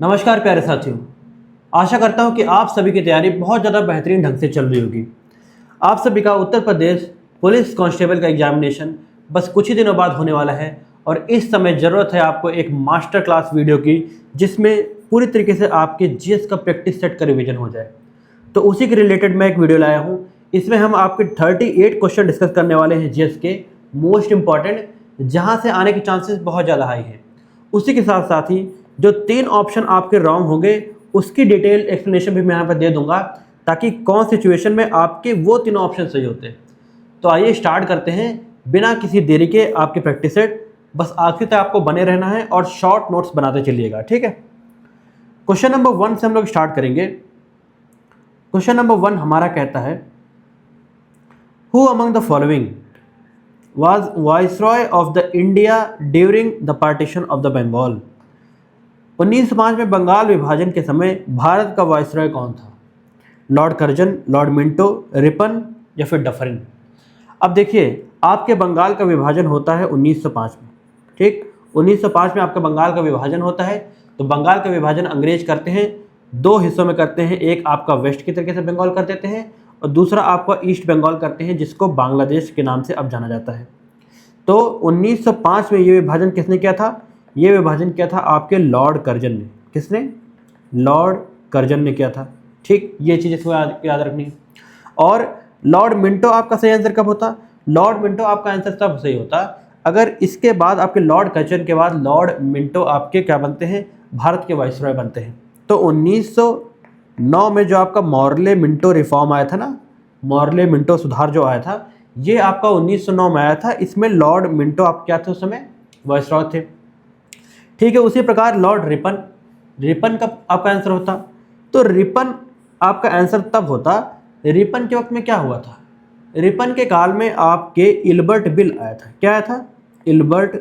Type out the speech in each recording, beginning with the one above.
नमस्कार प्यारे साथियों। आशा करता हूं कि आप सभी की तैयारी बहुत ज़्यादा बेहतरीन ढंग से चल रही होगी। आप सभी का उत्तर प्रदेश पुलिस कांस्टेबल का एग्जामिनेशन बस कुछ ही दिनों बाद होने वाला है और इस समय ज़रूरत है आपको एक मास्टर क्लास वीडियो की, जिसमें पूरी तरीके से आपके जीएस का प्रैक्टिस सेट का रिवीजन हो जाए। तो उसी के रिलेटेड मैं एक वीडियो लाया हूँ। इसमें हम आपके 38 क्वेश्चन डिस्कस करने वाले हैं जीएस के मोस्ट इंपॉर्टेंट, जहाँ से आने के चांसेस बहुत ज़्यादा हाई हैं। उसी के साथ साथ ही जो 3 ऑप्शन आपके रॉन्ग होंगे उसकी डिटेल एक्सप्लेनेशन भी मैं यहाँ पर दे दूंगा, ताकि कौन सिचुएशन में आपके वो 3 ऑप्शन सही होते हैं। तो आइए स्टार्ट करते हैं बिना किसी देरी के आपके प्रैक्टिस सेट। बस आखिर तक आपको बने रहना है और शॉर्ट नोट्स बनाते चलिएगा, ठीक है। क्वेश्चन नंबर 1 से हम लोग स्टार्ट करेंगे। क्वेश्चन नंबर 1 हमारा कहता है, who among the following was Viceroy of the India during the partition of the Bengal। 1905 में बंगाल विभाजन के समय भारत का वायसरॉय कौन था? Lord Curzon, Lord Minto, Ripon या फिर डफरिन। अब देखिए, आपके बंगाल का विभाजन होता है 1905 में, ठीक। 1905 में आपका बंगाल का विभाजन होता है। तो बंगाल का विभाजन अंग्रेज करते हैं, 2 हिस्सों में करते हैं। एक आपका वेस्ट की तरीके से बंगाल कर देते हैं और दूसरा आपका ईस्ट बंगाल करते हैं, जिसको बांग्लादेश के नाम से अब जाना जाता है। तो 1905 में ये विभाजन किसने किया था? ये विभाजन किया था आपके लॉर्ड कर्जन ने। किसने? लॉर्ड कर्जन ने किया था, ठीक। ये चीज़ इसको याद रखनी है। और लॉर्ड मिंटो आपका सही आंसर कब होता? लॉर्ड मिंटो आपका आंसर तब सही होता अगर इसके बाद आपके लॉर्ड कर्जन के बाद लॉर्ड मिंटो आपके क्या बनते हैं? भारत के वाइसरॉय बनते हैं। तो 1909 में जो आपका मॉर्ले मिंटो रिफॉर्म आया था ना, मॉर्ले मिंटो सुधार जो आया था, ये आपका 1909 में आया था। इसमें लॉर्ड मिंटो आप क्या थे? उस समय वाइसरॉय थे, ठीक है। उसी प्रकार लॉर्ड रिपन, रिपन का आपका आंसर होता। तो रिपन आपका आंसर तब होता, रिपन के वक्त में क्या हुआ था? रिपन के काल में आपके इल्बर्ट बिल आया था। क्या आया था? इल्बर्ट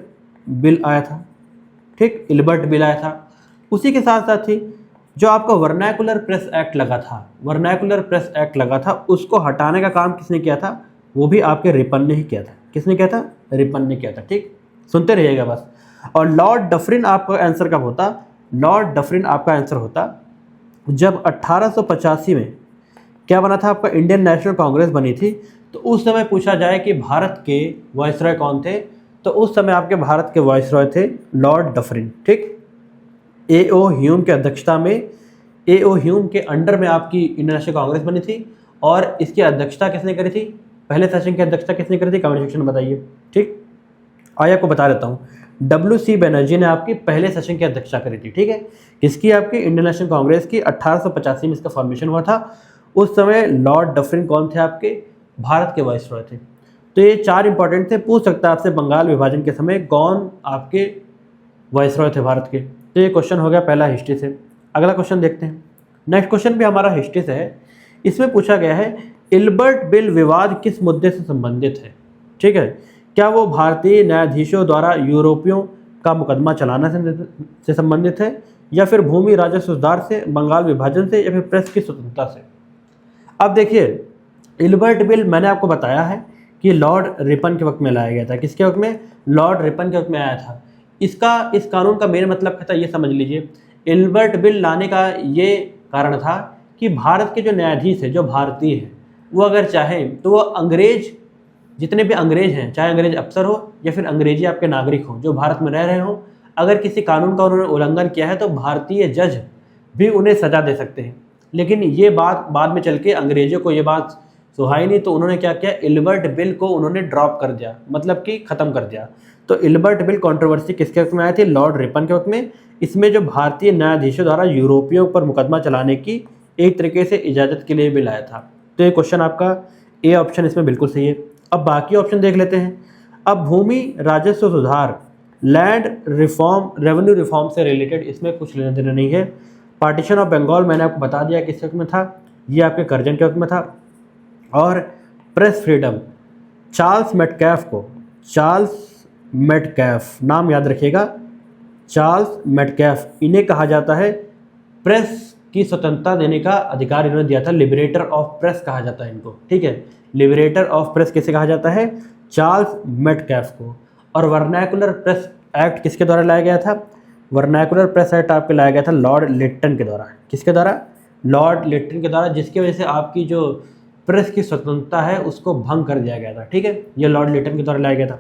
बिल आया था, ठीक। इल्बर्ट बिल आया था। उसी के साथ साथ ही जो आपका वर्नैकुलर प्रेस एक्ट लगा था, वर्नैकुलर प्रेस एक्ट लगा था, उसको हटाने का काम किसने किया था? वो भी आपके रिपन ने ही किया था। किसने किया था? रिपन ने किया था, ठीक। सुनते रहिएगा बस। और लॉर्ड डफरिन आपका आंसर कब होता? लॉर्ड डफरिन आपका आंसर होता जब 1885 में क्या बना था? आपका इंडियन नेशनल कांग्रेस बनी थी। तो उस समय पूछा जाए कि भारत के वाइसरॉय कौन थे, तो उस समय आपके भारत के वाइसरॉय थे लॉर्ड डफरिन, ठीक। ए.ओ. ह्यूम की अध्यक्षता में, ए.ओ. ह्यूम के अंडर में आपकी इंडियन नेशनल कांग्रेस बनी थी। और इसकी अध्यक्षता किसने करी थी? पहले सेशन की अध्यक्षता किसने करी थी? कमेंट सेक्शन में बताइए, ठीक। आइए आपको बता देता हूँ। डब्ल्यू.सी. बनर्जी ने आपकी पहले सेशन की अध्यक्षता करी थी, ठीक है। किसकी? आपकी इंडियन नेशनल कांग्रेस की। 1885 में इसका फॉर्मेशन हुआ था। उस समय लॉर्ड डफरिन कौन थे? आपके भारत के वाइसरॉय थे। तो ये 4 इंपॉर्टेंट थे। पूछ सकता है आपसे बंगाल विभाजन के समय कौन आपके वाइसरॉय थे भारत के। तो ये क्वेश्चन हो गया पहला हिस्ट्री से। अगला क्वेश्चन देखते हैं। नेक्स्ट क्वेश्चन भी हमारा हिस्ट्री से है। इसमें पूछा गया है, इल्बर्ट बिल विवाद किस मुद्दे से संबंधित है, ठीक है। क्या वो भारतीय न्यायाधीशों द्वारा यूरोपियों का मुकदमा चलाना से संबंधित है, या फिर भूमि राजस्व सुधार से, बंगाल विभाजन से, या फिर प्रेस की स्वतंत्रता से? अब देखिए, इल्बर्ट बिल मैंने आपको बताया है कि लॉर्ड रिपन के वक्त में लाया गया था। किसके वक्त में? लॉर्ड रिपन के वक्त में आया था। इस कानून का मेन मतलब क्या था, ये समझ लीजिए। इल्बर्ट बिल लाने का ये कारण था कि भारत के जो न्यायाधीश है, जो भारतीय है, वो अगर चाहें तो वो अंग्रेज, जितने भी अंग्रेज हैं, चाहे अंग्रेज अफसर हो या फिर अंग्रेजी आपके नागरिक हो जो भारत में रह रहे हो, अगर किसी कानून का उन्होंने उल्लंघन किया है तो भारतीय जज भी उन्हें सजा दे सकते हैं। लेकिन ये बात बाद में चल के अंग्रेजों को ये बात सुहाई नहीं, तो उन्होंने क्या किया? इल्बर्ट बिल को उन्होंने ड्रॉप कर दिया, मतलब कि ख़त्म कर दिया। तो इल्बर्ट बिल कंट्रोवर्सी किसके वक्त में आई थी? लॉर्ड रिपन के वक्त में। इसमें जो भारतीय न्यायाधीशों द्वारा यूरोपियों पर मुकदमा चलाने की एक तरीके से इजाज़त के लिए बिल आया था। तो ये क्वेश्चन आपका ए ऑप्शन इसमें बिल्कुल सही है। अब बाकी ऑप्शन देख लेते हैं। अब भूमि राजस्व सुधार, लैंड रिफॉर्म, रेवेन्यू रिफॉर्म से रिलेटेड इसमें कुछ लेना देना नहीं है। पार्टीशन ऑफ बंगाल मैंने आपको बता दिया किस वक्त में था, ये आपके कर्जन के वक्त में था। और प्रेस फ्रीडम, चार्ल्स मेटकैफ को, चार्ल्स मेटकैफ नाम याद रखिएगा, चार्ल्स मेटकैफ, इन्हें कहा जाता है प्रेस की स्वतंत्रता देने का अधिकार इन्होंने दिया था। लिबरेटर ऑफ प्रेस कहा जाता है इनको, ठीक है। लिबरेटर ऑफ प्रेस किसे कहा जाता है? चार्ल्स मेटकैफ को। और वर्नैकुलर प्रेस एक्ट किसके द्वारा लाया गया था? वर्नाकुलर प्रेस एक्ट आपके लाया गया था लॉर्ड लिट्टन के द्वारा। किसके द्वारा? लॉर्ड लिट्टन के द्वारा, जिसकी वजह से आपकी जो प्रेस की स्वतंत्रता है उसको भंग कर दिया गया था। ठीक है, ये लॉर्ड लिट्टन के द्वारा लाया गया था।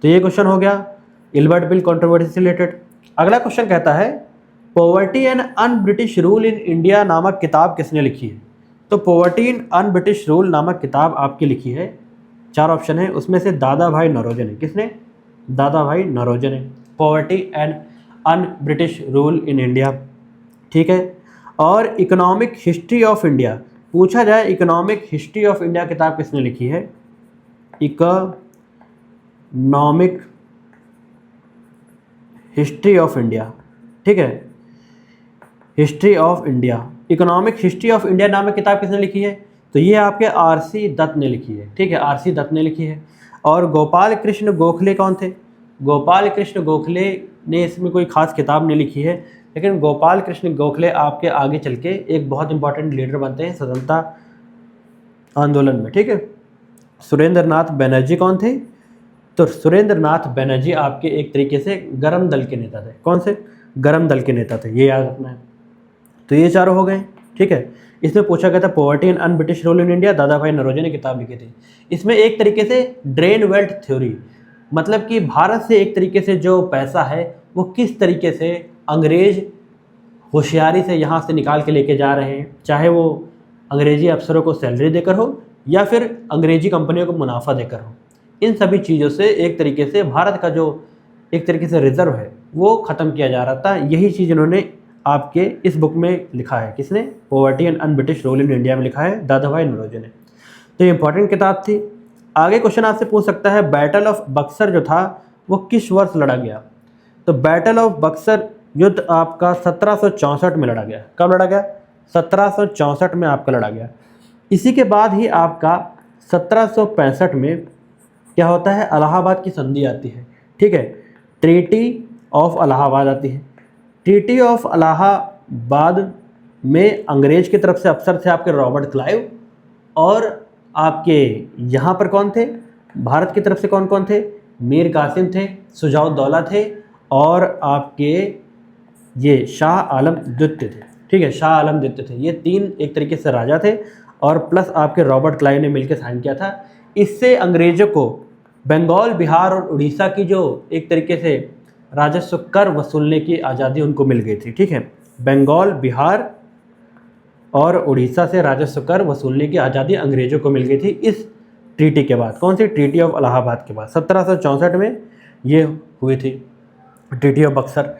तो ये क्वेश्चन हो गया इल्बर्ट बिल कंट्रोवर्सी से रिलेटेड। अगला क्वेश्चन कहता है poverty and un British rule in India नामक किताब किसने लिखी है? तो poverty in un British rule नामक किताब आपकी लिखी है, 4 ऑप्शन है उसमें से दादा भाई नौरोजी ने। किसने? दादा भाई नौरोजी ने। Poverty and un British rule in India. ठीक है, और इकोनॉमिक हिस्ट्री ऑफ इंडिया पूछा जाए, इकोनॉमिक हिस्ट्री ऑफ इंडिया किताब किसने लिखी है? Economic history of India. ठीक है, history of India, economic history of India नामक किताब किसने लिखी है? तो ये आपके आर.सी. दत्त ने लिखी है। ठीक है, आर.सी. दत्त ने लिखी है। और गोपाल कृष्ण गोखले कौन थे? गोपाल कृष्ण गोखले ने इसमें कोई खास किताब नहीं लिखी है, लेकिन गोपाल कृष्ण गोखले आपके आगे चल के एक बहुत इंपॉर्टेंट लीडर बनते हैं स्वतंत्रता आंदोलन में। ठीक है, सुरेंद्र नाथ बनर्जी कौन थे? तो सुरेंद्र नाथ बनर्जी आपके एक तरीके से गरम दल के नेता थे। कौन से? गरम दल के नेता थे, ये याद रखना है। तो ये चारों हो गए। ठीक है, इसमें पूछा गया था poverty and un British rule in India, दादा भाई नौरोजी ने किताब लिखी थी। इसमें एक तरीके से ड्रेन वेल्थ थ्योरी, मतलब कि भारत से एक तरीके से जो पैसा है वो किस तरीके से अंग्रेज होशियारी से यहाँ से निकाल के लेके जा रहे हैं, चाहे वो अंग्रेजी अफसरों को सैलरी देकर हो या फिर अंग्रेजी कंपनियों को मुनाफा देकर हो। इन सभी चीज़ों से एक तरीके से भारत का जो एक तरीके से रिजर्व है वो ख़त्म किया जा रहा था। यही चीज़ इन्होंने आपके इस बुक में लिखा है। किसने? Poverty and un British rule in India में लिखा है दादा भाई नौरोजी ने। तो ये इंपॉर्टेंट किताब थी। आगे क्वेश्चन आपसे पूछ सकता है बैटल ऑफ बक्सर जो था वो किस वर्ष लड़ा गया? तो बैटल ऑफ बक्सर युद्ध आपका 1764 में लड़ा गया। कब लड़ा गया? 1764 में आपका लड़ा गया। इसी के बाद ही आपका 1765 में क्या होता है? इलाहाबाद की संधि आती है। ठीक है, ट्रीटी ऑफ इलाहाबाद आती है। ट्रीटी ऑफ इलाहाबाद में अंग्रेज की तरफ से अफसर थे आपके रॉबर्ट क्लाइव, और आपके यहाँ पर कौन थे? भारत की तरफ से कौन कौन थे? मीर कासिम थे, सुजाउद्दौला थे, और आपके ये शाह आलम द्वितीय थे। ठीक है, शाह आलम द्वितीय थे। ये 3 एक तरीके से राजा थे, और प्लस आपके रॉबर्ट क्लाइव ने मिलकर साइन किया था। इससे अंग्रेजों को बंगाल, बिहार और उड़ीसा की जो एक तरीके से राजस्व कर वसूलने की आज़ादी उनको मिल गई थी। ठीक है, बंगाल, बिहार और उड़ीसा से राजस्व कर वसूलने की आज़ादी अंग्रेजों को मिल गई थी इस ट्रीटी के बाद। कौन सी? ट्रीटी ऑफ इलाहाबाद के बाद 1764 में ये हुई थी ट्रीटी ऑफ बक्सर।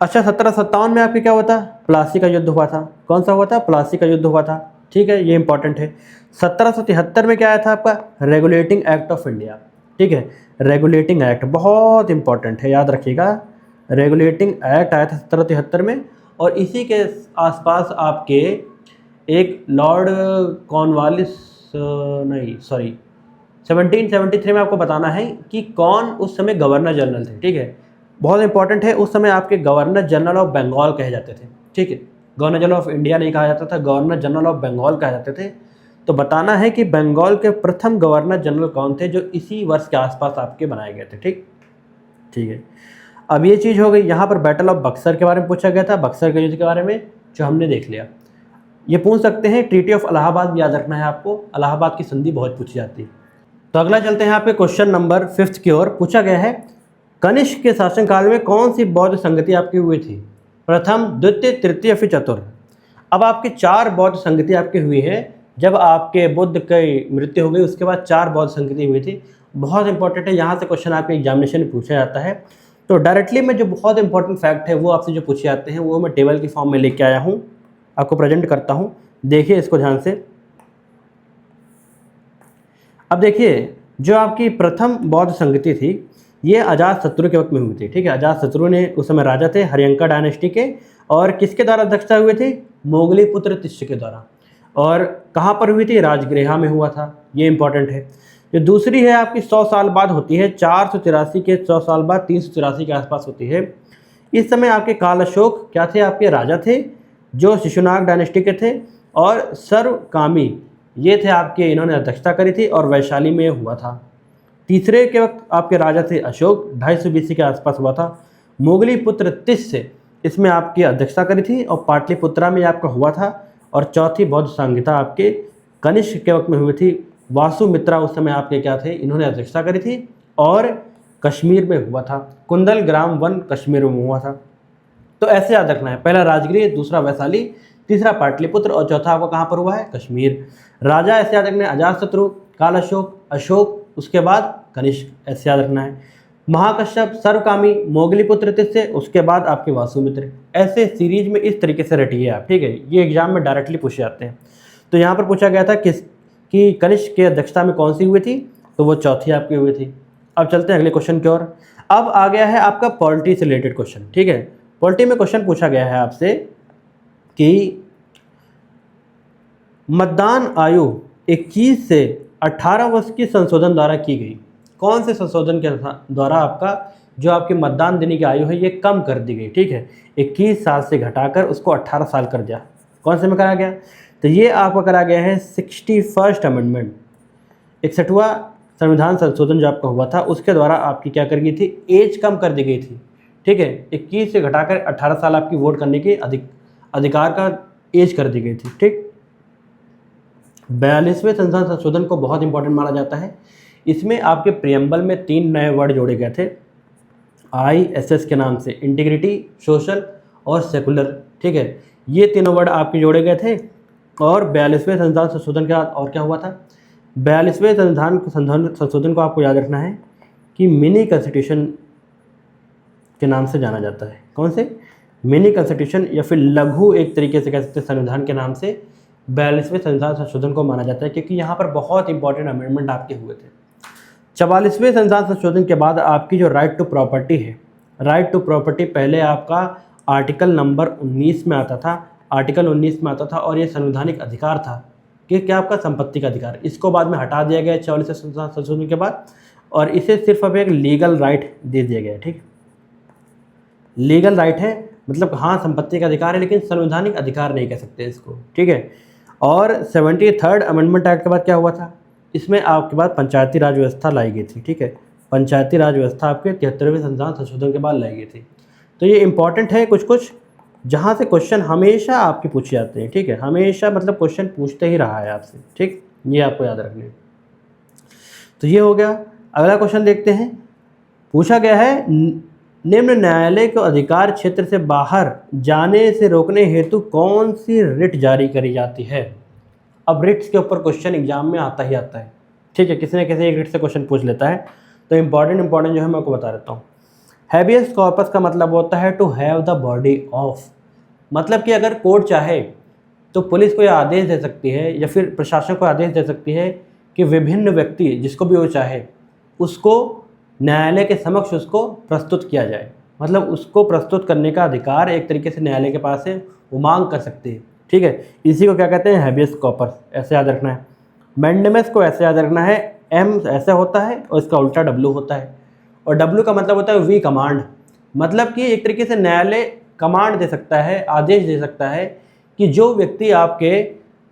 अच्छा, 1757 में आपके क्या हुआ था? प्लासी का युद्ध हुआ था। कौन सा हुआ था? प्लासी का युद्ध हुआ था। ठीक है, ये इंपॉर्टेंट है। 1773 में क्या आया था आपका? Regulating act of India. ठीक है, रेगुलेटिंग एक्ट बहुत इंपॉर्टेंट है, याद रखिएगा। रेगुलेटिंग एक्ट आया था 1773 में, और इसी के आसपास आपके एक लॉर्ड कॉर्नवालिस, नहीं सॉरी 1773 में आपको बताना है कि कौन उस समय गवर्नर जनरल थे। ठीक है, बहुत इंपॉर्टेंट है। उस समय आपके गवर्नर जनरल ऑफ बंगाल कहे जाते थे। ठीक है, गवर्नर जनरल ऑफ इंडिया नहीं कहा जाता था, गवर्नर जनरल ऑफ बंगाल कहे जाते थे। तो बताना है कि बंगाल के प्रथम गवर्नर जनरल कौन थे जो इसी वर्ष के आसपास आपके बनाए गए थे। ठीक है, अब ये चीज़ हो गई। यहाँ पर बैटल ऑफ बक्सर के बारे में पूछा गया था, बक्सर के युद्ध के बारे में जो हमने देख लिया। ये पूछ सकते हैं ट्रीटी ऑफ इलाहाबाद भी याद रखना है आपको, इलाहाबाद की संधि बहुत पूछी जाती है। तो अगला चलते हैं आपके क्वेश्चन नंबर 5 की ओर। पूछा गया है कनिष्क के शासनकाल में कौन सी बौद्ध संगति आपकी हुई थी? प्रथम, द्वितीय, तृतीय, फिर चतुर्थ। अब आपके 4 बौद्ध संगति आपकी हुई है। जब आपके बुद्ध की मृत्यु हो गई उसके बाद 4 बौद्ध संगति हुई थी। बहुत इंपॉर्टेंट है, यहाँ से क्वेश्चन आपके एग्जामिनेशन में पूछा जाता है। तो डायरेक्टली में जो बहुत इंपॉर्टेंट फैक्ट है वो आपसे जो पूछे जाते हैं वो मैं टेबल की फॉर्म में लेके आया हूँ, आपको प्रेजेंट करता हूँ। देखिए इसको ध्यान से। अब देखिए, जो आपकी प्रथम बौद्ध संगति थी ये अजात शत्रु के वक्त में हुई थी। ठीक है, अजात शत्रु ने उस समय राजा थे हरियंका डायनेस्टी के, और किसके द्वारा अध्यक्षता हुए थे? मोगली पुत्र तिष्य के द्वारा। और कहाँ पर हुई थी? राजगृह में हुआ था। ये इंपॉर्टेंट है। जो दूसरी है आपकी 100 साल बाद होती है, 483 के 100 साल बाद 384 के आसपास होती है। इस समय आपके काल अशोक क्या थे? आपके राजा थे जो शिशुनाग डायनेस्टी के थे, और सर्वकामी ये थे आपके, इन्होंने अध्यक्षता करी थी, और वैशाली में हुआ था। तीसरे के वक्त आपके राजा थे अशोक, 250 BC के आसपास हुआ था। मोगली पुत्र तिस्य इसमें आपकी अध्यक्षता करी थी और पाटलिपुत्रा में आपका हुआ था। और चौथी बौद्ध संहिता आपके कनिष्क के वक्त में हुई थी। वासुमित्रा उस समय आपके क्या थे, इन्होंने अध्यक्षता करी थी और कश्मीर में हुआ था। कुंदल ग्राम वन कश्मीर में हुआ था। तो ऐसे याद रखना है, पहला राजगृह, दूसरा वैशाली, तीसरा पाटलिपुत्र और चौथा आपका कहाँ पर हुआ है, कश्मीर। राजा ऐसे याद रखना है, अजातशत्रु, काल अशोक, अशोक, उसके बाद कनिष्क, ऐसे याद रखना है। महाकश्यप, सर्वकामी, मोगलीपुत्र तिस्य, उसके बाद आपके वासुमित्र। ऐसे सीरीज में इस तरीके से रटिए आप, ठीक है। ये एग्जाम में डायरेक्टली पूछे जाते हैं। तो यहाँ पर पूछा गया था कि कनिष्क की अध्यक्षता में कौन सी हुई थी, तो वो चौथी आपकी हुई थी। अब चलते हैं अगले क्वेश्चन की ओर। अब आ गया है आपका पॉलिटी से रिलेटेड क्वेश्चन, ठीक है। पॉलिटी में क्वेश्चन पूछा गया है आपसे कि मतदान आयु 21 से 18 वर्ष की संशोधन द्वारा की गई। कौन से संशोधन के द्वारा आपका जो आपकी मतदान देने की आयु है ये कम कर दी गई, ठीक है। 21 साल से घटाकर उसको 18 साल कर दिया। कौन से में करा गया, तो ये आपका करा गया है 61st अमेंडमेंट, 61वां संविधान संशोधन जो आपका हुआ था उसके द्वारा आपकी क्या कर गई थी, एज कम कर दी गई थी, ठीक है। 21 से घटाकर 18 साल आपकी वोट करने की अधिकार का एज कर दी गई थी, ठीक। 42वें संविधान संशोधन को बहुत इंपॉर्टेंट माना जाता है। इसमें आपके प्रियम्बल में 3 नए वर्ड जोड़े गए थे, ISS के नाम से, इंटीग्रिटी, सोशल और सेकुलर, ठीक है। ये तीनों वर्ड आपके जोड़े गए थे। और 42वें संविधान संशोधन के बाद और क्या हुआ था, 42वें संशोधन को आपको याद रखना है कि मिनी कॉन्स्टिट्यूशन के नाम से जाना जाता है। कौन से, मिनी कॉन्स्टिट्यूशन या फिर लघु एक तरीके से कह सकते हैं संविधान के नाम से 42वें संविधान संशोधन को माना जाता है, क्योंकि यहाँ पर बहुत इंपॉर्टेंट अमेंडमेंट आपके हुए थे। 44वें संविधान संशोधन के बाद आपकी जो राइट टू प्रॉपर्टी है, राइट टू प्रॉपर्टी पहले आपका आर्टिकल नंबर 19 में आता था, आर्टिकल 19 में आता था और ये संवैधानिक अधिकार था कि क्या आपका संपत्ति का अधिकार। इसको बाद में हटा दिया गया 44वें संविधान संशोधन के बाद और इसे सिर्फ अब एक लीगल राइट दे दिया गया, ठीक। लीगल राइट है, मतलब हाँ संपत्ति का अधिकार है लेकिन संवैधानिक अधिकार नहीं कह सकते इसको, ठीक है। और 73rd अमेंडमेंट एक्ट के बाद क्या हुआ था, इसमें आपके बाद पंचायती राज व्यवस्था लाई गई थी, ठीक है। पंचायती राज व्यवस्था आपके 73वें संविधान संशोधन के बाद लाई गई थी। तो ये इंपॉर्टेंट है कुछ जहाँ से क्वेश्चन हमेशा आपके पूछे जाते हैं, ठीक है। हमेशा मतलब क्वेश्चन पूछते ही रहा है आपसे, ठीक, ये आपको याद रखना है। तो ये हो गया। अगला क्वेश्चन देखते हैं। पूछा गया है निम्न न्यायालय को अधिकार क्षेत्र से बाहर जाने से रोकने हेतु कौन सी रिट जारी करी जाती है। अब रिट्स के ऊपर क्वेश्चन एग्जाम में आता ही आता है, ठीक है। किसी न किसी एक रिट से क्वेश्चन पूछ लेता है। तो इंपॉर्टेंट जो है मैं आपको बता देता हूँ। हैबियस कॉर्पस का मतलब होता है to have the body of, मतलब कि अगर कोर्ट चाहे तो पुलिस को यह आदेश दे सकती है या फिर प्रशासन को आदेश दे सकती है कि विभिन्न व्यक्ति जिसको भी वो चाहे उसको न्यायालय के समक्ष उसको प्रस्तुत किया जाए। मतलब उसको प्रस्तुत करने का अधिकार एक तरीके से न्यायालय के पास है, वो मांग कर सकते हैं, ठीक है। इसी को क्या कहते हैं, हैबियस कॉर्पस, ऐसे याद रखना है। मैंडेमस को ऐसे याद रखना है, M ऐसा होता है और इसका उल्टा W होता है। और W का मतलब होता है वी कमांड, मतलब कि एक तरीके से न्यायालय कमांड दे सकता है, आदेश दे सकता है कि जो व्यक्ति आपके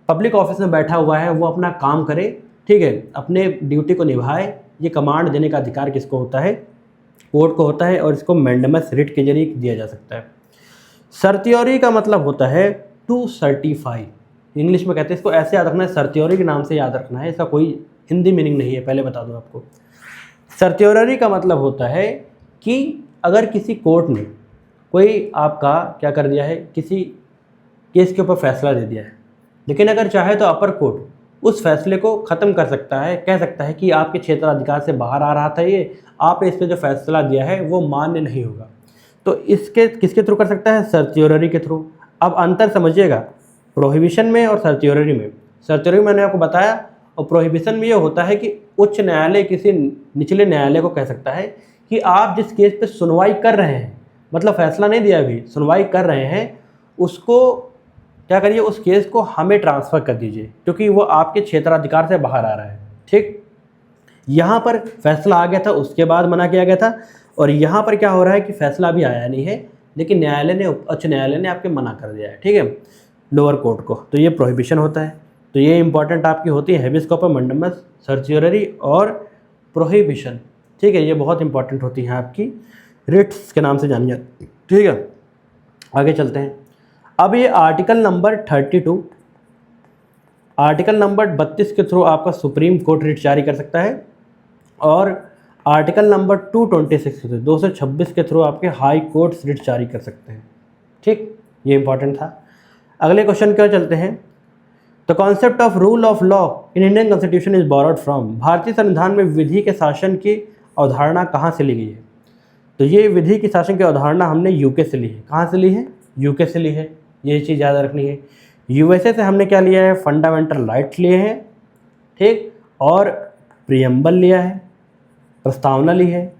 पब्लिक ऑफिस में बैठा हुआ है वो अपना काम करे, ठीक है, अपने ड्यूटी को निभाए। ये कमांड देने का अधिकार किसको होता है, कोर्ट को होता है। और इसको मैंडेमस रिट के जरिए दिया जा सकता है। सर्टियोरी का मतलब होता है टू सर्टिफाई, इंग्लिश में कहते हैं इसको, ऐसे याद रखना है, सर्टियोरी के नाम से याद रखना है, इसका कोई हिंदी मीनिंग नहीं है, पहले बता दूं आपको। सर्टियोरी का मतलब होता है कि अगर किसी कोर्ट ने कोई आपका क्या कर दिया है, किसी केस के ऊपर फैसला दे दिया है, लेकिन अगर चाहे तो अपर कोर्ट उस फैसले को ख़त्म कर सकता है, कह सकता है कि आपके क्षेत्राधिकार से बाहर आ रहा था ये, आपने इस पर जो फैसला दिया है वो मान्य नहीं होगा। तो इसके किसके थ्रू कर सकता है, सर्टियोरी के थ्रू। अब अंतर समझिएगा प्रोहिबिशन में और सर्टियोरी में। सर्टियोरी मैंने आपको बताया, और प्रोहिबिशन में ये होता है कि उच्च न्यायालय किसी निचले न्यायालय को कह सकता है कि आप जिस केस पे सुनवाई कर रहे हैं, मतलब फैसला नहीं दिया अभी, सुनवाई कर रहे हैं, उसको क्या करिए, उस केस को हमें ट्रांसफ़र कर दीजिए क्योंकि वो आपके क्षेत्राधिकार से बाहर आ रहा है, ठीक। यहाँ पर फैसला आ गया था, उसके बाद मना किया गया था, और यहाँ पर क्या हो रहा है कि फैसला अभी आया नहीं है लेकिन न्यायालय ने, उच्च न्यायालय ने आपके मना कर दिया है, ठीक है, लोअर कोर्ट को। तो ये प्रोहिबिशन होता है। तो ये इंपॉर्टेंट आपकी होती है हैबियस कॉर्पस, मैंडेमस, सर्टियोरी और प्रोहिबिशन, ठीक है, ये बहुत इंपॉर्टेंट होती हैं आपकी रिट्स के नाम से जानी जाती है। ठीक है, आगे चलते हैं। अब ये आर्टिकल नंबर 32, आर्टिकल नंबर 32 के थ्रू आपका सुप्रीम कोर्ट रिट जारी कर सकता है, और आर्टिकल नंबर 226 के थ्रू 226 के थ्रू आपके हाई कोर्ट्स रिट जारी कर सकते हैं। ठीक, ये इंपॉर्टेंट था। अगले क्वेश्चन की ओर चलते हैं। The concept of rule of law in Indian constitution is borrowed from. भारतीय संविधान में विधि के शासन की अवधारणा कहाँ से ली गई है? तो ये विधि की शासन की अवधारणा हमने यूके से ली है। कहाँ से ली है? यूके से ली है, ये चीज़ याद रखनी है। यूएसए से हमने क्या लिया है? फंडामेंटल राइट्स लिए हैं, ठीक, और प्रियम्बल लिया है, प्रस्तावना ली है।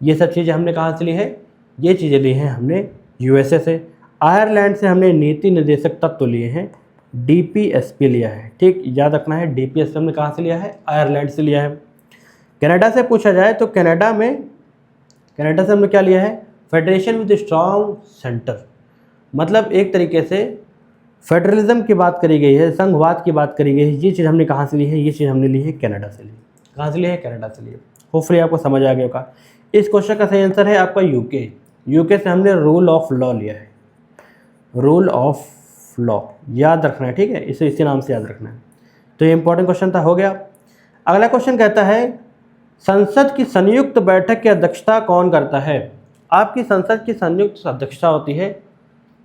ये सब चीज़ें हमने कहाँ से ली है? ये चीज़ें ली हैं हमने यूएसए से। आयरलैंड से हमने नीति निर्देशक तत्व लिए हैं, डीपीएसपी लिया है। ठीक, याद रखना है, डीपीएसपी हमने कहाँ से लिया है? आयरलैंड से लिया है। कनाडा से पूछा जाए तो कनाडा से हमने क्या लिया है? फेडरेशन विद स्ट्रॉन्ग सेंटर, मतलब एक तरीके से फेडरलिज्म की बात करी गई है, संघवाद की बात करी गई है। ये चीज़ हमने कहाँ से ली है? ये चीज़ हमने ली है कनाडा से ली। कहाँ से ली है? कनाडा से ली। होपफुली आपको समझ आ गया होगा। इस क्वेश्चन का सही आंसर है आपका यूके। यूके से हमने रूल ऑफ लॉ लिया है, रूल ऑफ लॉ याद रखना है। ठीक है, इसे इसी नाम से याद रखना है। तो ये इंपॉर्टेंट क्वेश्चन था, हो गया। अगला क्वेश्चन कहता है संसद की संयुक्त बैठक की अध्यक्षता कौन करता है? आपकी संसद की संयुक्त अध्यक्षता होती है,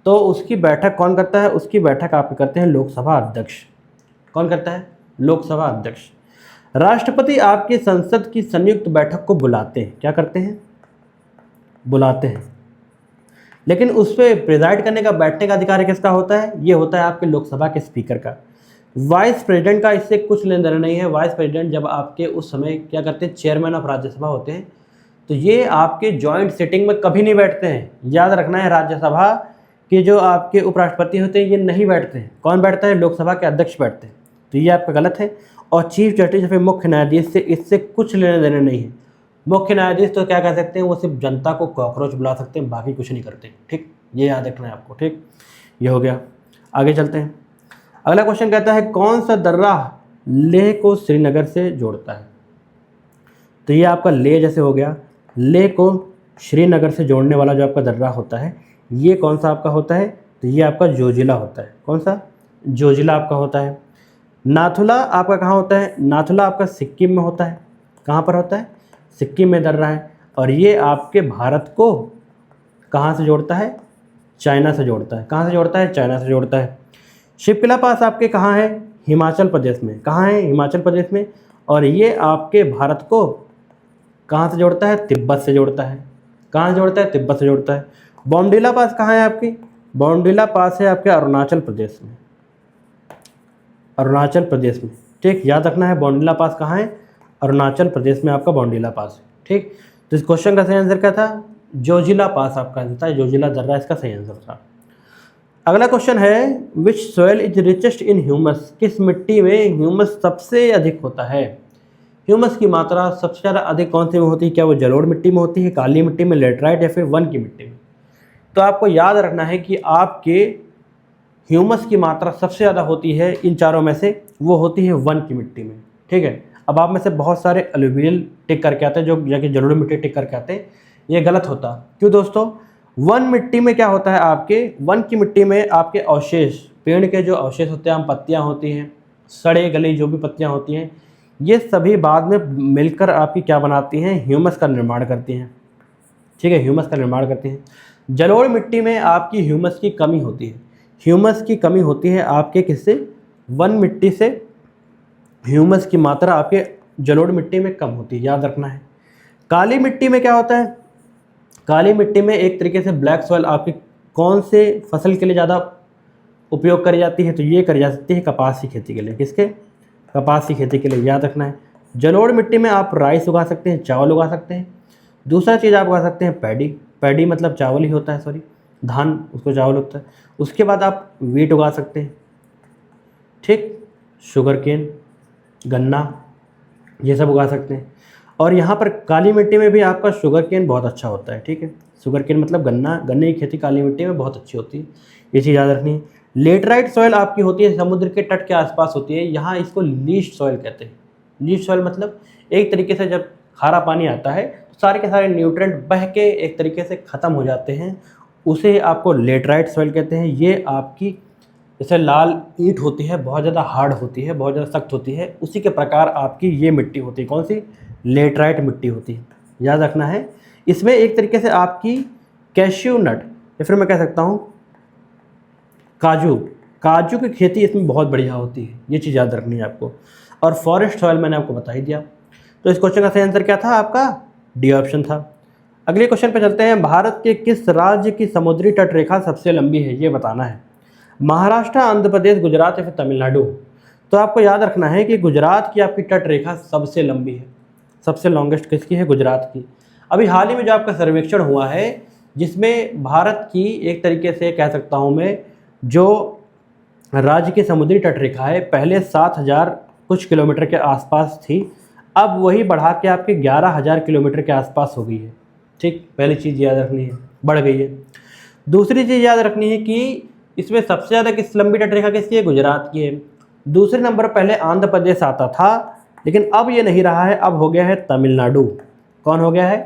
तो उसकी बैठक कौन करता है? उसकी बैठक आपके करते हैं लोकसभा अध्यक्ष। कौन करता है? लोकसभा अध्यक्ष। राष्ट्रपति आपकी संसद की संयुक्त बैठक को बुलाते हैं। क्या करते हैं? बुलाते हैं। लेकिन उस पर प्रिजाइड करने का, बैठने का अधिकार किसका होता है? ये होता है आपके लोकसभा के स्पीकर का। वाइस प्रेसिडेंट का इससे कुछ लेन देना नहीं है। वाइस प्रेसिडेंट जब आपके उस समय क्या करते हैं? चेयरमैन ऑफ राज्यसभा होते हैं, तो ये आपके जॉइंट सिटिंग में कभी नहीं बैठते हैं। याद रखना है, राज्यसभा के जो आपके उपराष्ट्रपति होते हैं ये नहीं बैठते हैं। कौन बैठता है? लोकसभा के अध्यक्ष बैठते हैं। तो ये आपका गलत है। और चीफ जस्टिस या फिर मुख्य न्यायाधीश से इससे कुछ लेने देने नहीं है। मुख्य न्यायाधीश तो क्या कर सकते हैं? वो सिर्फ जनता को कॉकरोच बुला सकते हैं, बाकी कुछ नहीं करते। ठीक, ये याद रखना है आपको। ठीक, ये हो गया। आगे चलते हैं। अगला क्वेश्चन कहता है कौन सा दर्रा लेह को श्रीनगर से जोड़ता है? तो ये आपका लेह जैसे हो गया, लेह को श्रीनगर से जोड़ने वाला जो आपका दर्रा होता है ये कौन सा आपका होता है? तो ये आपका जोजिला होता है। कौन सा? जोजिला आपका होता है। नाथुला आपका कहाँ होता है? नाथुला आपका सिक्किम में होता है। कहाँ पर होता है? सिक्किम में दर्रा है। और ये आपके भारत को कहाँ से जोड़ता है? चाइना से जोड़ता है। कहाँ से जोड़ता है? चाइना से जोड़ता है। शिप्ला पास आपके कहाँ है? हिमाचल प्रदेश में। कहाँ है? हिमाचल प्रदेश में। और ये आपके भारत को कहाँ से जोड़ता है? तिब्बत से जोड़ता है। कहाँ से जोड़ता है? तिब्बत से जोड़ता है। बॉमडिला पास कहाँ है आपकी? बॉमडिला पास है आपके अरुणाचल प्रदेश में। अरुणाचल प्रदेश में। ठीक, याद रखना है बॉमडिला पास कहाँ है? अरुणाचल प्रदेश में आपका बॉमडिला पास है। ठीक, तो इस क्वेश्चन का सही आंसर क्या था? जोजिला पास आपका आंसर था। जोजिला दर्रा इसका सही आंसर था। अगला क्वेश्चन है विच soil is richest in humus. किस मिट्टी में ह्यूमस सबसे अधिक होता है? ह्यूमस की मात्रा सबसे ज़्यादा अधिक कौन सी में होती है? क्या वो जलोढ़ मिट्टी में होती है, काली मिट्टी में, लेटराइट, या फिर वन की मिट्टी में? तो आपको याद रखना है कि आपके ह्यूमस की मात्रा सबसे ज़्यादा होती है इन चारों में से, वो होती है वन की मिट्टी में। ठीक है, अब आप में से बहुत सारे अलुवियल टिक करके आते हैं, जो जाके जलोढ़ मिट्टी टिक करके आते हैं। ये गलत होता। क्यों दोस्तों? वन मिट्टी में क्या होता है? आपके वन की मिट्टी में आपके अवशेष, पेड़ के जो अवशेष होते हैं, पत्तियाँ होती हैं, सड़े गली जो भी पत्तियाँ होती हैं, ये सभी बाद में मिलकर आपकी क्या बनाती हैं? ह्यूमस का निर्माण करती हैं। ठीक है, ह्यूमस का निर्माण करती हैं। जलोढ़ मिट्टी में आपकी ह्यूमस की कमी होती है। ह्यूमस की कमी होती है आपके किससे? वन मिट्टी से ह्यूमस की मात्रा आपके जलोढ़ मिट्टी में कम होती है, याद रखना है। काली मिट्टी में क्या होता है? काली मिट्टी में एक तरीके से ब्लैक सॉइल आपकी कौन से फसल के लिए ज़्यादा उपयोग करी जाती है? तो ये करी जा सकती है कपास की खेती के लिए। किसके? कपास की खेती के लिए, याद रखना है। जलोढ़ मिट्टी में आप राइस उगा सकते हैं, चावल उगा सकते हैं। दूसरा चीज़ आप उगा सकते हैं पैडी। पैडी मतलब चावल ही होता है, सॉरी, धान, उसको चावल होता है। उसके बाद आप वीट उगा सकते हैं। ठीक, शुगर केन, गन्ना, ये सब उगा सकते हैं। और यहाँ पर काली मिट्टी में भी आपका शुगर केन बहुत अच्छा होता है। ठीक है, शुगर केन मतलब गन्ना, गन्ने की खेती काली मिट्टी में बहुत अच्छी होती है, ये चीज़ याद रखनी है। लेटराइट सॉइल आपकी होती है समुद्र के तट के आसपास होती है, यहाँ इसको लीस्ट सॉइल कहते हैं। लीस्ट सॉइल मतलब एक तरीके से जब खारा पानी आता है सारे के सारे न्यूट्रेंट बह के एक तरीके से ख़त्म हो जाते हैं, उसे आपको लेटराइट सॉइल कहते हैं। ये आपकी जैसे लाल ईंट होती है, बहुत ज़्यादा हार्ड होती है, बहुत ज़्यादा सख्त होती है, उसी के प्रकार आपकी ये मिट्टी होती है। कौन सी? लेटराइट मिट्टी होती है, याद रखना है। इसमें एक तरीके से आपकी कैश्यू नट या फिर मैं कह सकता हूँ काजू की खेती इसमें बहुत बढ़िया होती है, ये चीज़ याद रखनी है आपको। और फॉरेस्ट सॉइल मैंने आपको बता ही दिया। तो इस क्वेश्चन का सही आंसर क्या था आपका? डी ऑप्शन था। अगले क्वेश्चन पे चलते हैं। भारत के किस राज्य की समुद्री तट रेखा सबसे लंबी है, ये बताना है। महाराष्ट्र, आंध्र प्रदेश, गुजरात या फिर तमिलनाडु? तो आपको याद रखना है कि गुजरात की आपकी तट रेखा सबसे लंबी है। सबसे लॉन्गेस्ट किसकी है? गुजरात की। अभी हाल ही में जो आपका सर्वेक्षण हुआ है, जिसमें भारत की एक तरीके से कह सकता हूँ मैं, जो राज्य की समुद्री तट रेखा है, पहले 7,000 कुछ किलोमीटर के आसपास थी, अब वही बढ़ा के आपके 11,000 किलोमीटर के आसपास हो गई है। ठीक, पहली चीज़ याद रखनी है, बढ़ गई है। दूसरी चीज़ याद रखनी है कि इसमें सबसे ज़्यादा किस लंबी तट रेखा किसकी है? गुजरात की है। दूसरे नंबर पहले आंध्र प्रदेश आता था, लेकिन अब ये नहीं रहा है, अब हो गया है तमिलनाडु। कौन हो गया है?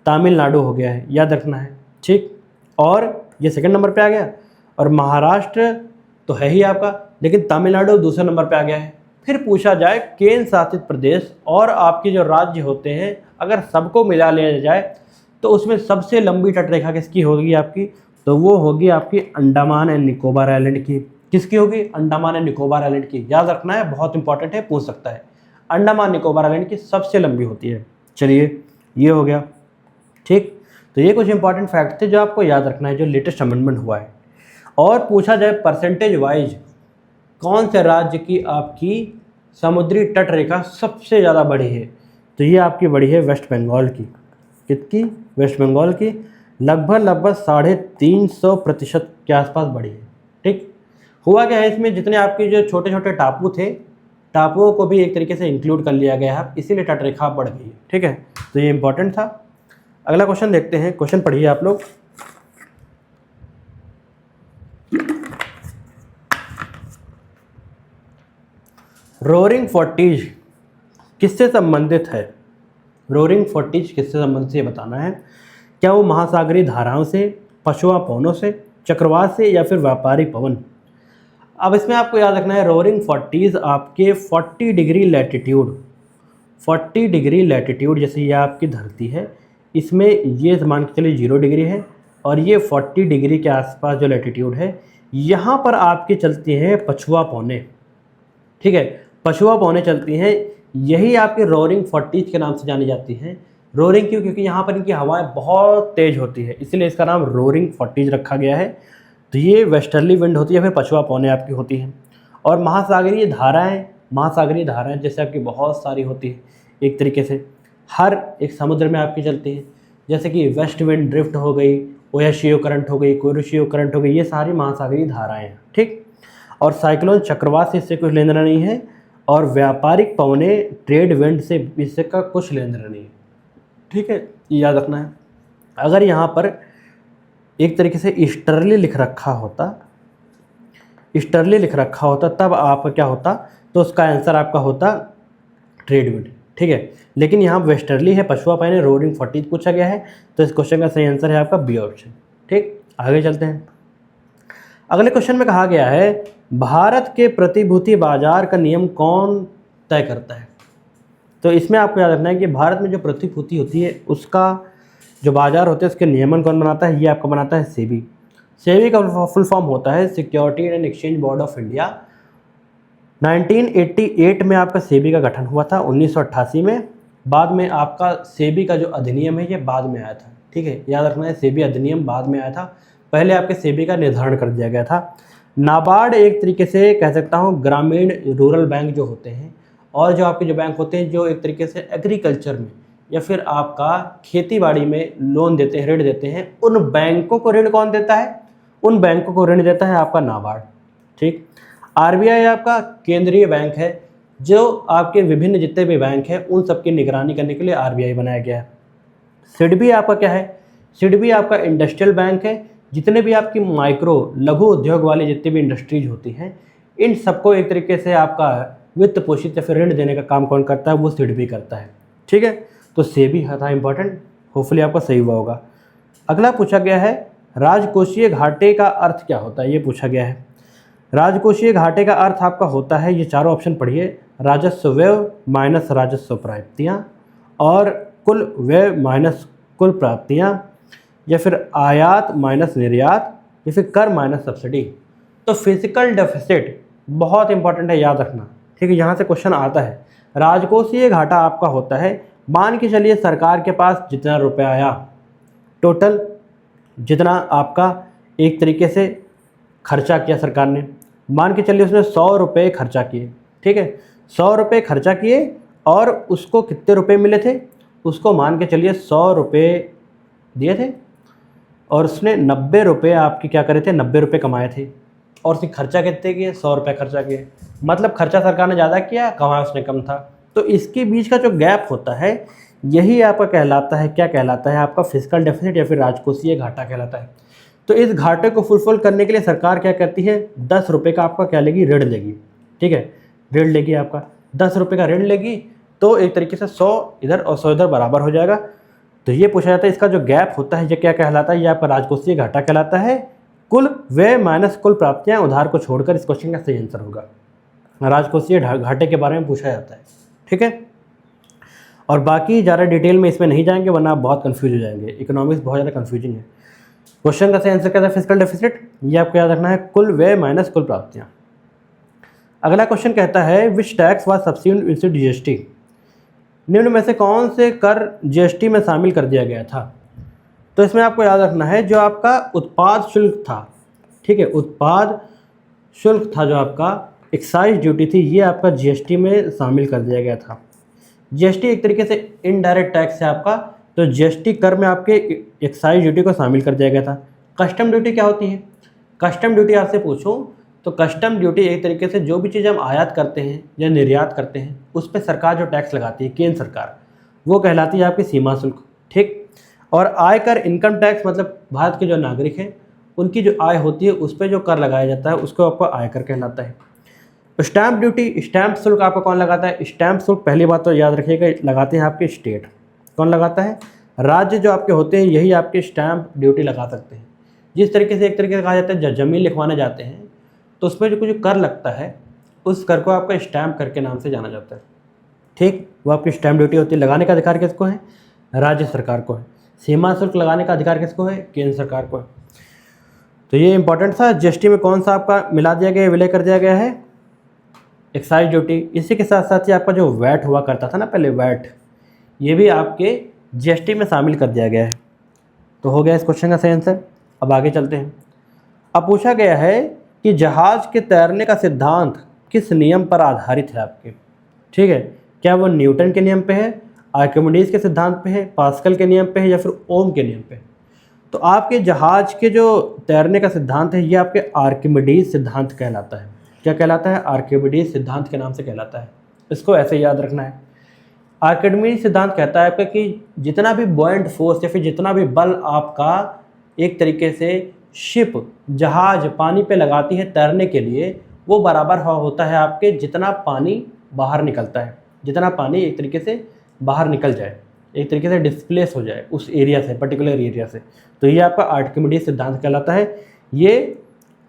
तमिलनाडु हो गया है, याद रखना है। ठीक, और ये सेकंड नंबर पे आ गया, और महाराष्ट्र तो है ही आपका, लेकिन तमिलनाडु दूसरे नंबर पे आ गया है। फिर पूछा जाए केंद्र शासित प्रदेश और आपके जो राज्य होते हैं, अगर सबको मिला लिया जाए तो उसमें सबसे लंबी तट रेखा किसकी होगी आपकी? तो वो होगी आपकी अंडमान एंड निकोबार आइलैंड की। किसकी होगी? अंडमान एंड निकोबार आइलैंड की। याद रखना है, बहुत इंपॉर्टेंट है, पूछ सकता है। अंडमान निकोबार आइलैंड की सबसे लंबी होती है। चलिए, ये हो गया। ठीक, तो ये कुछ इंपॉर्टेंट फैक्ट थे जो आपको याद रखना है, जो लेटेस्ट अमेंडमेंट हुआ है। और पूछा जाए परसेंटेज वाइज कौन से राज्य की आपकी समुद्री तट रेखा सबसे ज़्यादा बड़ी है, तो ये आपकी बड़ी है वेस्ट बंगाल की। कितनी? वेस्ट बंगाल की लगभग 350% के आसपास बढ़ी है। ठीक, हुआ क्या है इसमें, जितने आपके जो छोटे छोटे टापू थे, टापुओं को भी एक तरीके से इंक्लूड कर लिया गया है, इसीलिए तट रेखा बढ़ गई है। ठीक है, तो ये इंपॉर्टेंट था। अगला क्वेश्चन देखते हैं। क्वेश्चन पढ़िए आप लोग। रोरिंग फोर्टीज किससे संबंधित है? रोरिंग फोर्टीज किससे संबंधित है ये बताना है। क्या वो महासागरीय धाराओं से, पछुआ पवनों से, चक्रवात से या फिर व्यापारी पवन? अब इसमें आपको याद रखना है, रोरिंग फोर्टीज आपके 40 डिग्री लैटिट्यूड, 40 डिग्री लैटिट्यूड, जैसे ये आपकी धरती है, इसमें ये मान के चलिए 0 डिग्री है, और ये 40 डिग्री के आसपास जो लैटिट्यूड है, यहाँ पर आपकी चलती है पछुआ पवनें। ठीक है, पछुआ पवनें चलती हैं, यही आपकी रोरिंग फोर्टीज के नाम से जानी जाती हैं। रोरिंग क्यों? क्योंकि यहाँ पर इनकी हवाएं बहुत तेज़ होती है, इसलिए इसका नाम रोरिंग फोर्टीज रखा गया है। तो ये वेस्टर्ली विंड होती है, फिर पछुआ पवनें आपकी होती हैं। और महासागरीय धाराएं जैसे आपकी बहुत सारी होती है, एक तरीके से हर एक समुद्र में आपकी चलती है, जैसे कि वेस्ट विंड ड्रिफ्ट हो गई, ओयाशियो करंट हो गई, कुरोशियो करंट हो गई, ये सारी महासागरीय धाराएं हैं। ठीक, और साइक्लोन चक्रवात से इससे कुछ लेना देना नहीं है, और व्यापारिक पवनें ट्रेड विंड से इसका कुछ लेना देना नहीं है। ठीक है, ये याद रखना है। अगर यहाँ पर एक तरीके से ईस्टर्ली लिख रखा होता, तब आपका क्या होता, तो उसका आंसर आपका होता ट्रेड विंड। ठीक है, लेकिन यहाँ वेस्टर्ली है, पछुआ पवनें, रोरिंग फोर्टीज पूछा गया है, तो इस क्वेश्चन का सही आंसर है आपका बी ऑप्शन। ठीक, आगे चलते हैं। अगले क्वेश्चन में कहा गया है, भारत के प्रतिभूति बाजार का नियम कौन तय करता है? तो इसमें आपको याद रखना है कि भारत में जो प्रतिभूति होती है, उसका जो बाजार होते हैं, उसके नियमन कौन बनाता है? ये आपका बनाता है सेबी। सेबी का फुल फॉर्म होता है security and exchange board of India. 1988 में आपका सेबी का गठन हुआ था, 1988 में। बाद में आपका सेबी का जो अधिनियम है, ये बाद में आया था। ठीक है, याद रखना है, सेबी अधिनियम बाद में आया था, पहले आपके सेबी का निर्धारण कर दिया गया था। नाबार्ड एक तरीके से कह सकता हूँ ग्रामीण रूरल बैंक जो होते हैं, और जो आपके जो बैंक होते हैं जो एक तरीके से एग्रीकल्चर में या फिर आपका खेती बाड़ी में लोन देते हैं, ऋण देते हैं, उन बैंकों को ऋण कौन देता है? उन बैंकों को ऋण देता है आपका नाबार्ड। ठीक, आरबीआई आपका केंद्रीय बैंक है, जो आपके विभिन्न जितने भी बैंक हैं उन सबकी निगरानी करने के लिए आरबीआई बनाया गया है। सिडबी आपका क्या है? सिडबी आपका इंडस्ट्रियल बैंक है, जितने भी आपकी माइक्रो लघु उद्योग वाली जितनी भी इंडस्ट्रीज होती हैं, इन सबको एक तरीके से आपका वित्त पोषित या फिर ऋण देने का काम कौन करता है? वो सिडबी करता है। ठीक है, तो से भी था इंपॉर्टेंट, होपफुली आपका सही हुआ होगा। अगला पूछा गया है राजकोषीय घाटे का अर्थ क्या होता है, ये पूछा गया है। राजकोषीय घाटे का अर्थ आपका होता है, ये चारों ऑप्शन पढ़िए, राजस्व व्यय माइनस राजस्व प्राप्तियाँ, और कुल व्यय माइनस कुल प्राप्तियाँ, या फिर आयात माइनस निर्यात, या फिर कर माइनस सब्सिडी। तो फिजिकल डेफिसिट बहुत इंपॉर्टेंट है, याद रखना, ठीक है। यहाँ से क्वेश्चन आता है। राजकोषीय घाटा आपका होता है, मान के चलिए सरकार के पास जितना रुपया आया, टोटल जितना आपका एक तरीके से खर्चा किया सरकार ने, मान के चलिए उसने 100 रुपये खर्चा किए, ठीक है, 100 रुपये खर्चा किए, और उसको कितने रुपए मिले थे, उसको मान के चलिए 100 रुपये दिए थे, और उसने 90 रुपये आपके क्या करे थे, 90 रुपये कमाए थे, और उसने खर्चा कितने किए, 100 रुपये खर्चा किए। मतलब खर्चा सरकार ने ज़्यादा किया, कमाया उसने कम था। तो इसके बीच का जो गैप होता है यही आपका कहलाता है, क्या कहलाता है, आपका फिजिकल डेफिसिट या फिर राजकोषीय घाटा कहलाता है। तो इस घाटे को फुलफिल करने के लिए सरकार क्या करती है, 10 रुपये का आपका क्या लेगी, ऋण लेगी, ठीक है, ऋण लेगी, आपका 10 रुपये का ऋण लेगी। तो एक तरीके से 100 इधर और 100 इधर बराबर हो जाएगा। तो ये पूछा जाता है इसका जो गैप होता है ये क्या कहलाता है, ये आपका राजकोषीय घाटा कहलाता है। कुल व्यय माइनस कुल प्राप्तियाँ, उधार को छोड़कर इस क्वेश्चन का सही आंसर होगा। राजकोषीय घाटे के बारे में पूछा जाता है, ठीक है। और बाकी ज़्यादा डिटेल में इसमें नहीं जाएंगे वरना आप बहुत कंफ्यूज हो जाएंगे, इकोनॉमिक्स बहुत ज़्यादा कंफ्यूजिंग है। क्वेश्चन का सही आंसर क्या था, फिजिकल डेफिसिट, ये आपको याद रखना है, कुल व्यय माइनस कुल प्राप्तियाँ। अगला क्वेश्चन कहता है विच टैक्स वाज सब्सिड्यूटेड इंस्टेड जीएसटी, निम्न में से कौन से कर जीएसटी में शामिल कर दिया गया था। तो इसमें आपको याद रखना है जो आपका उत्पाद शुल्क था, ठीक है, उत्पाद शुल्क था, जो आपका एक्साइज ड्यूटी थी, ये आपका जीएसटी में शामिल कर दिया गया था। जीएसटी एक तरीके से इनडायरेक्ट टैक्स है आपका, तो जीएसटी कर में आपके एक्साइज ड्यूटी को शामिल कर दिया गया था। कस्टम ड्यूटी क्या होती है, कस्टम ड्यूटी आपसे पूछूं तो कस्टम ड्यूटी एक तरीके से जो भी चीज़ हम आयात करते हैं या निर्यात करते हैं उस पर सरकार जो टैक्स लगाती है, केंद्र सरकार, वो कहलाती है आपकी सीमा शुल्क, ठीक। और आयकर इनकम टैक्स मतलब भारत के जो नागरिक हैं उनकी जो आय होती है उस पर जो कर लगाया जाता है उसको आपको आयकर कहलाता है। स्टैंप ड्यूटी, स्टैंप शुल्क आपको कौन लगाता है, स्टैंप शुल्क पहली बात तो याद रखिएगा लगाते हैं आपके स्टेट। कौन लगाता है, राज्य जो आपके होते हैं यही आपके स्टैंप ड्यूटी लगा सकते हैं। जिस तरीके से एक तरीके से कहा जाता है जब ज़मीन लिखवाने जाते हैं तो उसमें जो कुछ कर लगता है उस कर को आपका स्टैंप कर के नाम से जाना जाता है, ठीक। वो आपकी स्टैंप ड्यूटी होती है। लगाने का अधिकार किसको है, राज्य सरकार को है। सीमा शुल्क लगाने का अधिकार किसको है, केंद्र सरकार को है। तो ये इंपॉर्टेंट था। जीएसटी में कौन सा आपका मिला दिया गया, विलय कर दिया गया है, एक्साइज ड्यूटी। इसी के साथ साथ ही आपका जो वैट हुआ करता था ना पहले, वैट, ये भी आपके जीएसटी में शामिल कर दिया गया है। तो हो गया इस क्वेश्चन का सही आंसर। अब आगे चलते हैं। अब पूछा गया है कि जहाज के तैरने का सिद्धांत किस नियम पर आधारित है आपके, ठीक है। क्या वो न्यूटन के नियम पे है, आर्किमिडीज के सिद्धांत पे है, पास्कल के नियम पे है, या फिर ओम के नियम पे। तो आपके जहाज के जो तैरने का सिद्धांत है ये आपके आर्किमिडीज सिद्धांत कहलाता है। क्या कहलाता है, आर्किमिडीज सिद्धांत के नाम से कहलाता है। इसको ऐसे याद रखना है। आर्किमिडीज सिद्धांत कहता है आपका कि जितना भी बॉयंट फोर्स या फिर जितना भी बल आपका एक तरीके से शिप, जहाज पानी पे लगाती है तैरने के लिए, वो बराबर होता है आपके जितना पानी बाहर निकलता है, जितना पानी एक तरीके से बाहर निकल जाए, एक तरीके से डिस्प्लेस हो जाए उस एरिया से, पर्टिकुलर एरिया से। तो ये आपका आर्किमिडीज सिद्धांत कहलाता है। ये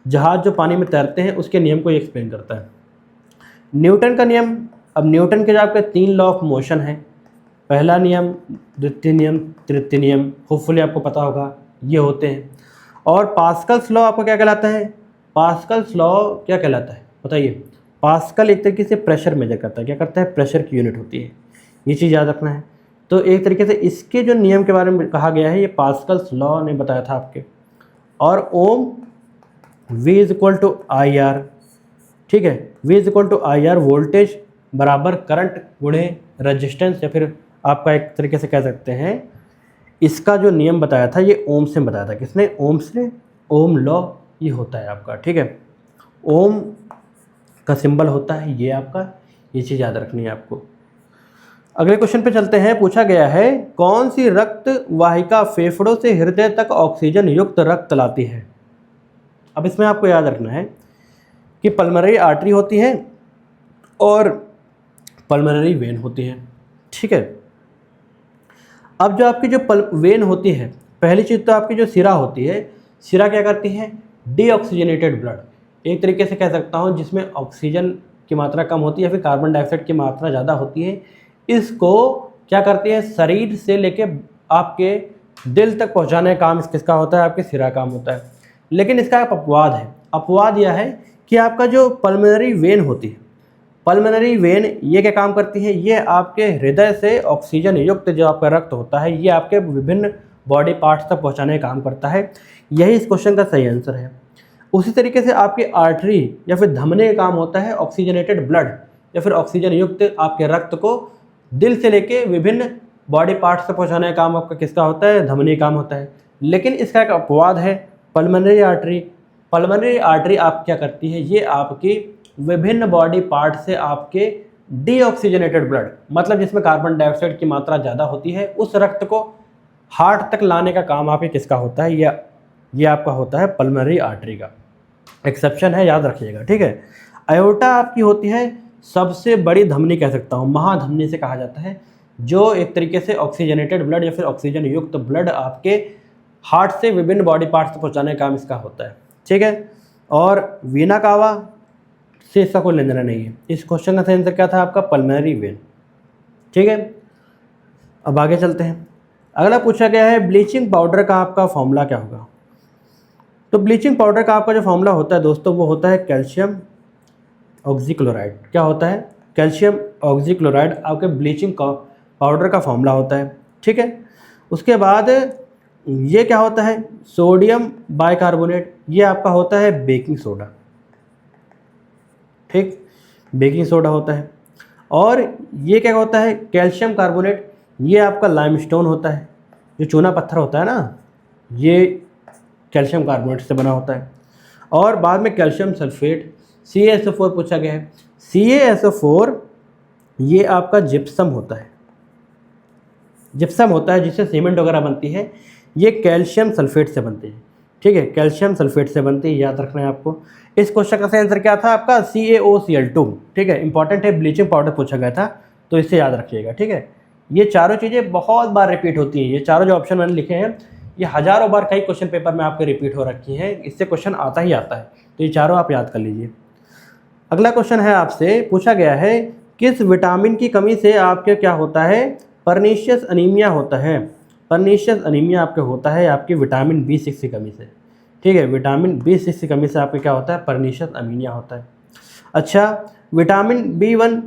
जहाज जो पानी में तैरते हैं उसके नियम को ये एक्सप्लेन करता है। न्यूटन का नियम, अब न्यूटन के जो आपके 3 लॉ ऑफ मोशन है, पहला नियम, द्वितीय नियम, तृतीय नियम, होपफुली आपको पता होगा ये होते हैं। और पास्कल्स लॉ आपको क्या कहलाता है, पास्कल्स लॉ क्या कहलाता है बताइए। पास्कल एक तरीके से प्रेशर मेजर करता है, क्या करता है, प्रेशर की यूनिट होती है, ये चीज़ याद रखना है। तो एक तरीके से इसके जो नियम के बारे में कहा गया है ये पास्कल्स लॉ ने बताया था आपके। और Ohm V is equal to I R, ठीक है, V is equal to I R, voltage बराबर करंट गुणे रजिस्टेंस, या फिर आपका एक तरीके से कह सकते हैं इसका जो नियम बताया था ये ओम से बताया था। किसने, ओम से। ओम लॉ ये होता है आपका, ठीक है। ओम का सिंबल होता है ये आपका, ये चीज़ याद रखनी है आपको। अगले क्वेश्चन पे चलते हैं। पूछा गया है कौन सी रक्त वाहिका फेफड़ों से हृदय तक ऑक्सीजन युक्त रक्त लाती है। अब इसमें आपको याद रखना है कि पल्मोनरी आर्टरी होती है और पल्मोनरी वेन होती है, ठीक है। अब जो आपकी जो वेन होती है, पहली चीज़ तो आपकी जो सिरा होती है, सिरा क्या करती है, डीऑक्सीजनेटेड ब्लड, एक तरीके से कह सकता हूँ जिसमें ऑक्सीजन की मात्रा कम होती है या फिर कार्बन डाइऑक्साइड की मात्रा ज़्यादा होती है, इसको क्या करती है, शरीर से लेके आपके दिल तक पहुँचाने का काम किसका होता है, आपके सिरा काम होता है। लेकिन इसका एक अपवाद है, अपवाद यह है कि आपका जो पल्मोनरी वेन होती है, पल्मोनरी वेन ये क्या काम करती है, ये आपके हृदय से ऑक्सीजन युक्त जो आपका रक्त होता है ये आपके विभिन्न बॉडी पार्ट्स तक पहुंचाने का काम करता है। यही इस क्वेश्चन का सही आंसर है। उसी तरीके से आपकी आर्टरी या फिर धमनी का काम होता है ऑक्सीजनेटेड ब्लड या फिर ऑक्सीजन युक्त आपके रक्त को दिल से लेके विभिन्न बॉडी पार्ट्स तक पहुँचाने का काम आपका किसका होता है, धमनी काम होता है। लेकिन इसका एक अपवाद है पल्मोनरी आर्टरी। पल्मोनरी आर्टरी आप क्या करती है, ये आपकी विभिन्न बॉडी पार्ट से आपके डीऑक्सीजनेटेड ब्लड, मतलब जिसमें कार्बन डाइऑक्साइड की मात्रा ज़्यादा होती है, उस रक्त को हार्ट तक लाने का काम आपके किसका होता है, ये आपका होता है पल्मोनरी आर्टरी का। एक्सेप्शन है, याद रखिएगा, ठीक है। अयोर्टा आपकी होती है सबसे बड़ी धमनी कह सकता हूँ, महाधमनी से कहा जाता है, जो एक तरीके से ऑक्सीजनेटेड ब्लड या फिर ऑक्सीजन युक्त ब्लड आपके हार्ट से विभिन्न बॉडी पार्ट्स तक पहुँचाने का काम इसका होता है, ठीक है। और वीना कावा से इसका कोई लेना देना नहीं है। इस क्वेश्चन का सही आंसर क्या था आपका, पल्मोनरी वेन, ठीक है। अब आगे चलते हैं। अगला पूछा गया है ब्लीचिंग पाउडर का आपका फॉर्मूला क्या होगा। तो ब्लीचिंग पाउडर का आपका जो फॉर्मूला होता है दोस्तों, वो होता है कैल्शियम ऑक्सीक्लोराइड। क्या होता है, कैल्शियम ऑक्सीक्लोराइड आपके ब्लीचिंग पाउडर का फॉर्मूला होता है, ठीक है। उसके बाद ये क्या होता है, सोडियम बाइकार्बोनेट, ये आपका होता है बेकिंग सोडा, ठीक, बेकिंग सोडा होता है। और ये क्या होता है, कैल्शियम कार्बोनेट, ये आपका लाइमस्टोन होता है, जो चूना पत्थर होता है ना, ये कैल्शियम कार्बोनेट से बना होता है। और बाद में कैल्शियम सल्फेट CaSO4 पूछा गया है। CaSO4 ये आपका जिप्सम होता है, जिप्सम होता है जिससे सीमेंट वगैरह बनती है, ये कैल्शियम सल्फेट से बनती है, ठीक है, कैल्शियम सल्फेट से बनती है, याद रखना है आपको। इस क्वेश्चन का सही आंसर क्या था आपका, CaOCl2, ठीक है, इंपॉर्टेंट है, ब्लीचिंग पाउडर पूछा गया था तो इससे याद रखिएगा, ठीक है। ये चारों चीज़ें बहुत बार रिपीट होती हैं, ये चारों जो ऑप्शन मैंने लिखे हैं ये हज़ारों बार कई क्वेश्चन पेपर में आपके रिपीट हो रखी हैं, इससे क्वेश्चन आता ही आता है, तो ये चारों आप याद कर लीजिए। अगला क्वेश्चन है आपसे पूछा गया है, किस विटामिन की कमी से आपके क्या होता है, पर्नीशियस अनीमिया होता है। पर्नीशियस अनीमिया आपके होता है आपकी विटामिन B6 की कमी से, ठीक है, विटामिन B6 की कमी से आपके क्या होता है, पर्नीशियस अनीमिया होता है। अच्छा, विटामिन B1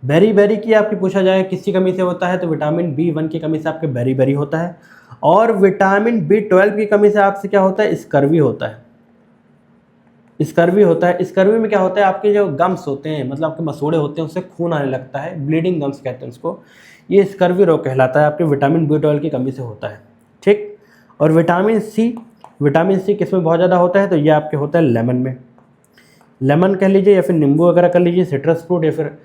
बेरी की आपकी पूछा जाए किसकी कमी से होता है, तो विटामिन B1 की कमी से आपके बेरी होता है। और विटामिन B12 की कमी से आपसे क्या होता है, स्कर्वी होता है, स्कर्वी होता है। स्कर्वी में क्या होता है, आपके जो गम्स होते हैं, मतलब आपके मसूड़े होते हैं, उससे खून आने लगता है, ब्लीडिंग गम्स कहते हैं उसको, ये स्कर्वी रोग कहलाता है, आपके विटामिन B12 की कमी से होता है, ठीक। और विटामिन सी किस में बहुत ज़्यादा होता है, तो ये आपके होता है लेमन में, लेमन कह लीजिए या फिर नींबू वगैरह कर लीजिए, सिट्रस फ्रूट या फिर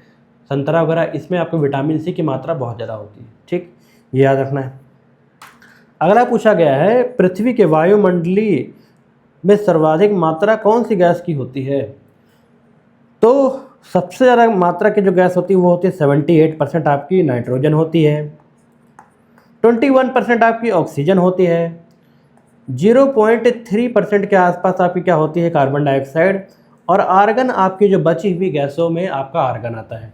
संतरा वगैरह, इसमें आपको विटामिन सी की मात्रा बहुत ज़्यादा होती है, ठीक, ये याद रखना है। अगला पूछा गया है, पृथ्वी के वायुमंडलीय में सर्वाधिक मात्रा कौन सी गैस की होती है। तो सबसे ज़्यादा मात्रा की जो गैस होती है वो होती है 78% आपकी नाइट्रोजन होती है, 21% आपकी ऑक्सीजन होती है, 0.3% के आसपास आपकी क्या होती है, कार्बन डाइऑक्साइड, और आर्गन आपकी जो बची हुई गैसों में आपका आर्गन आता है।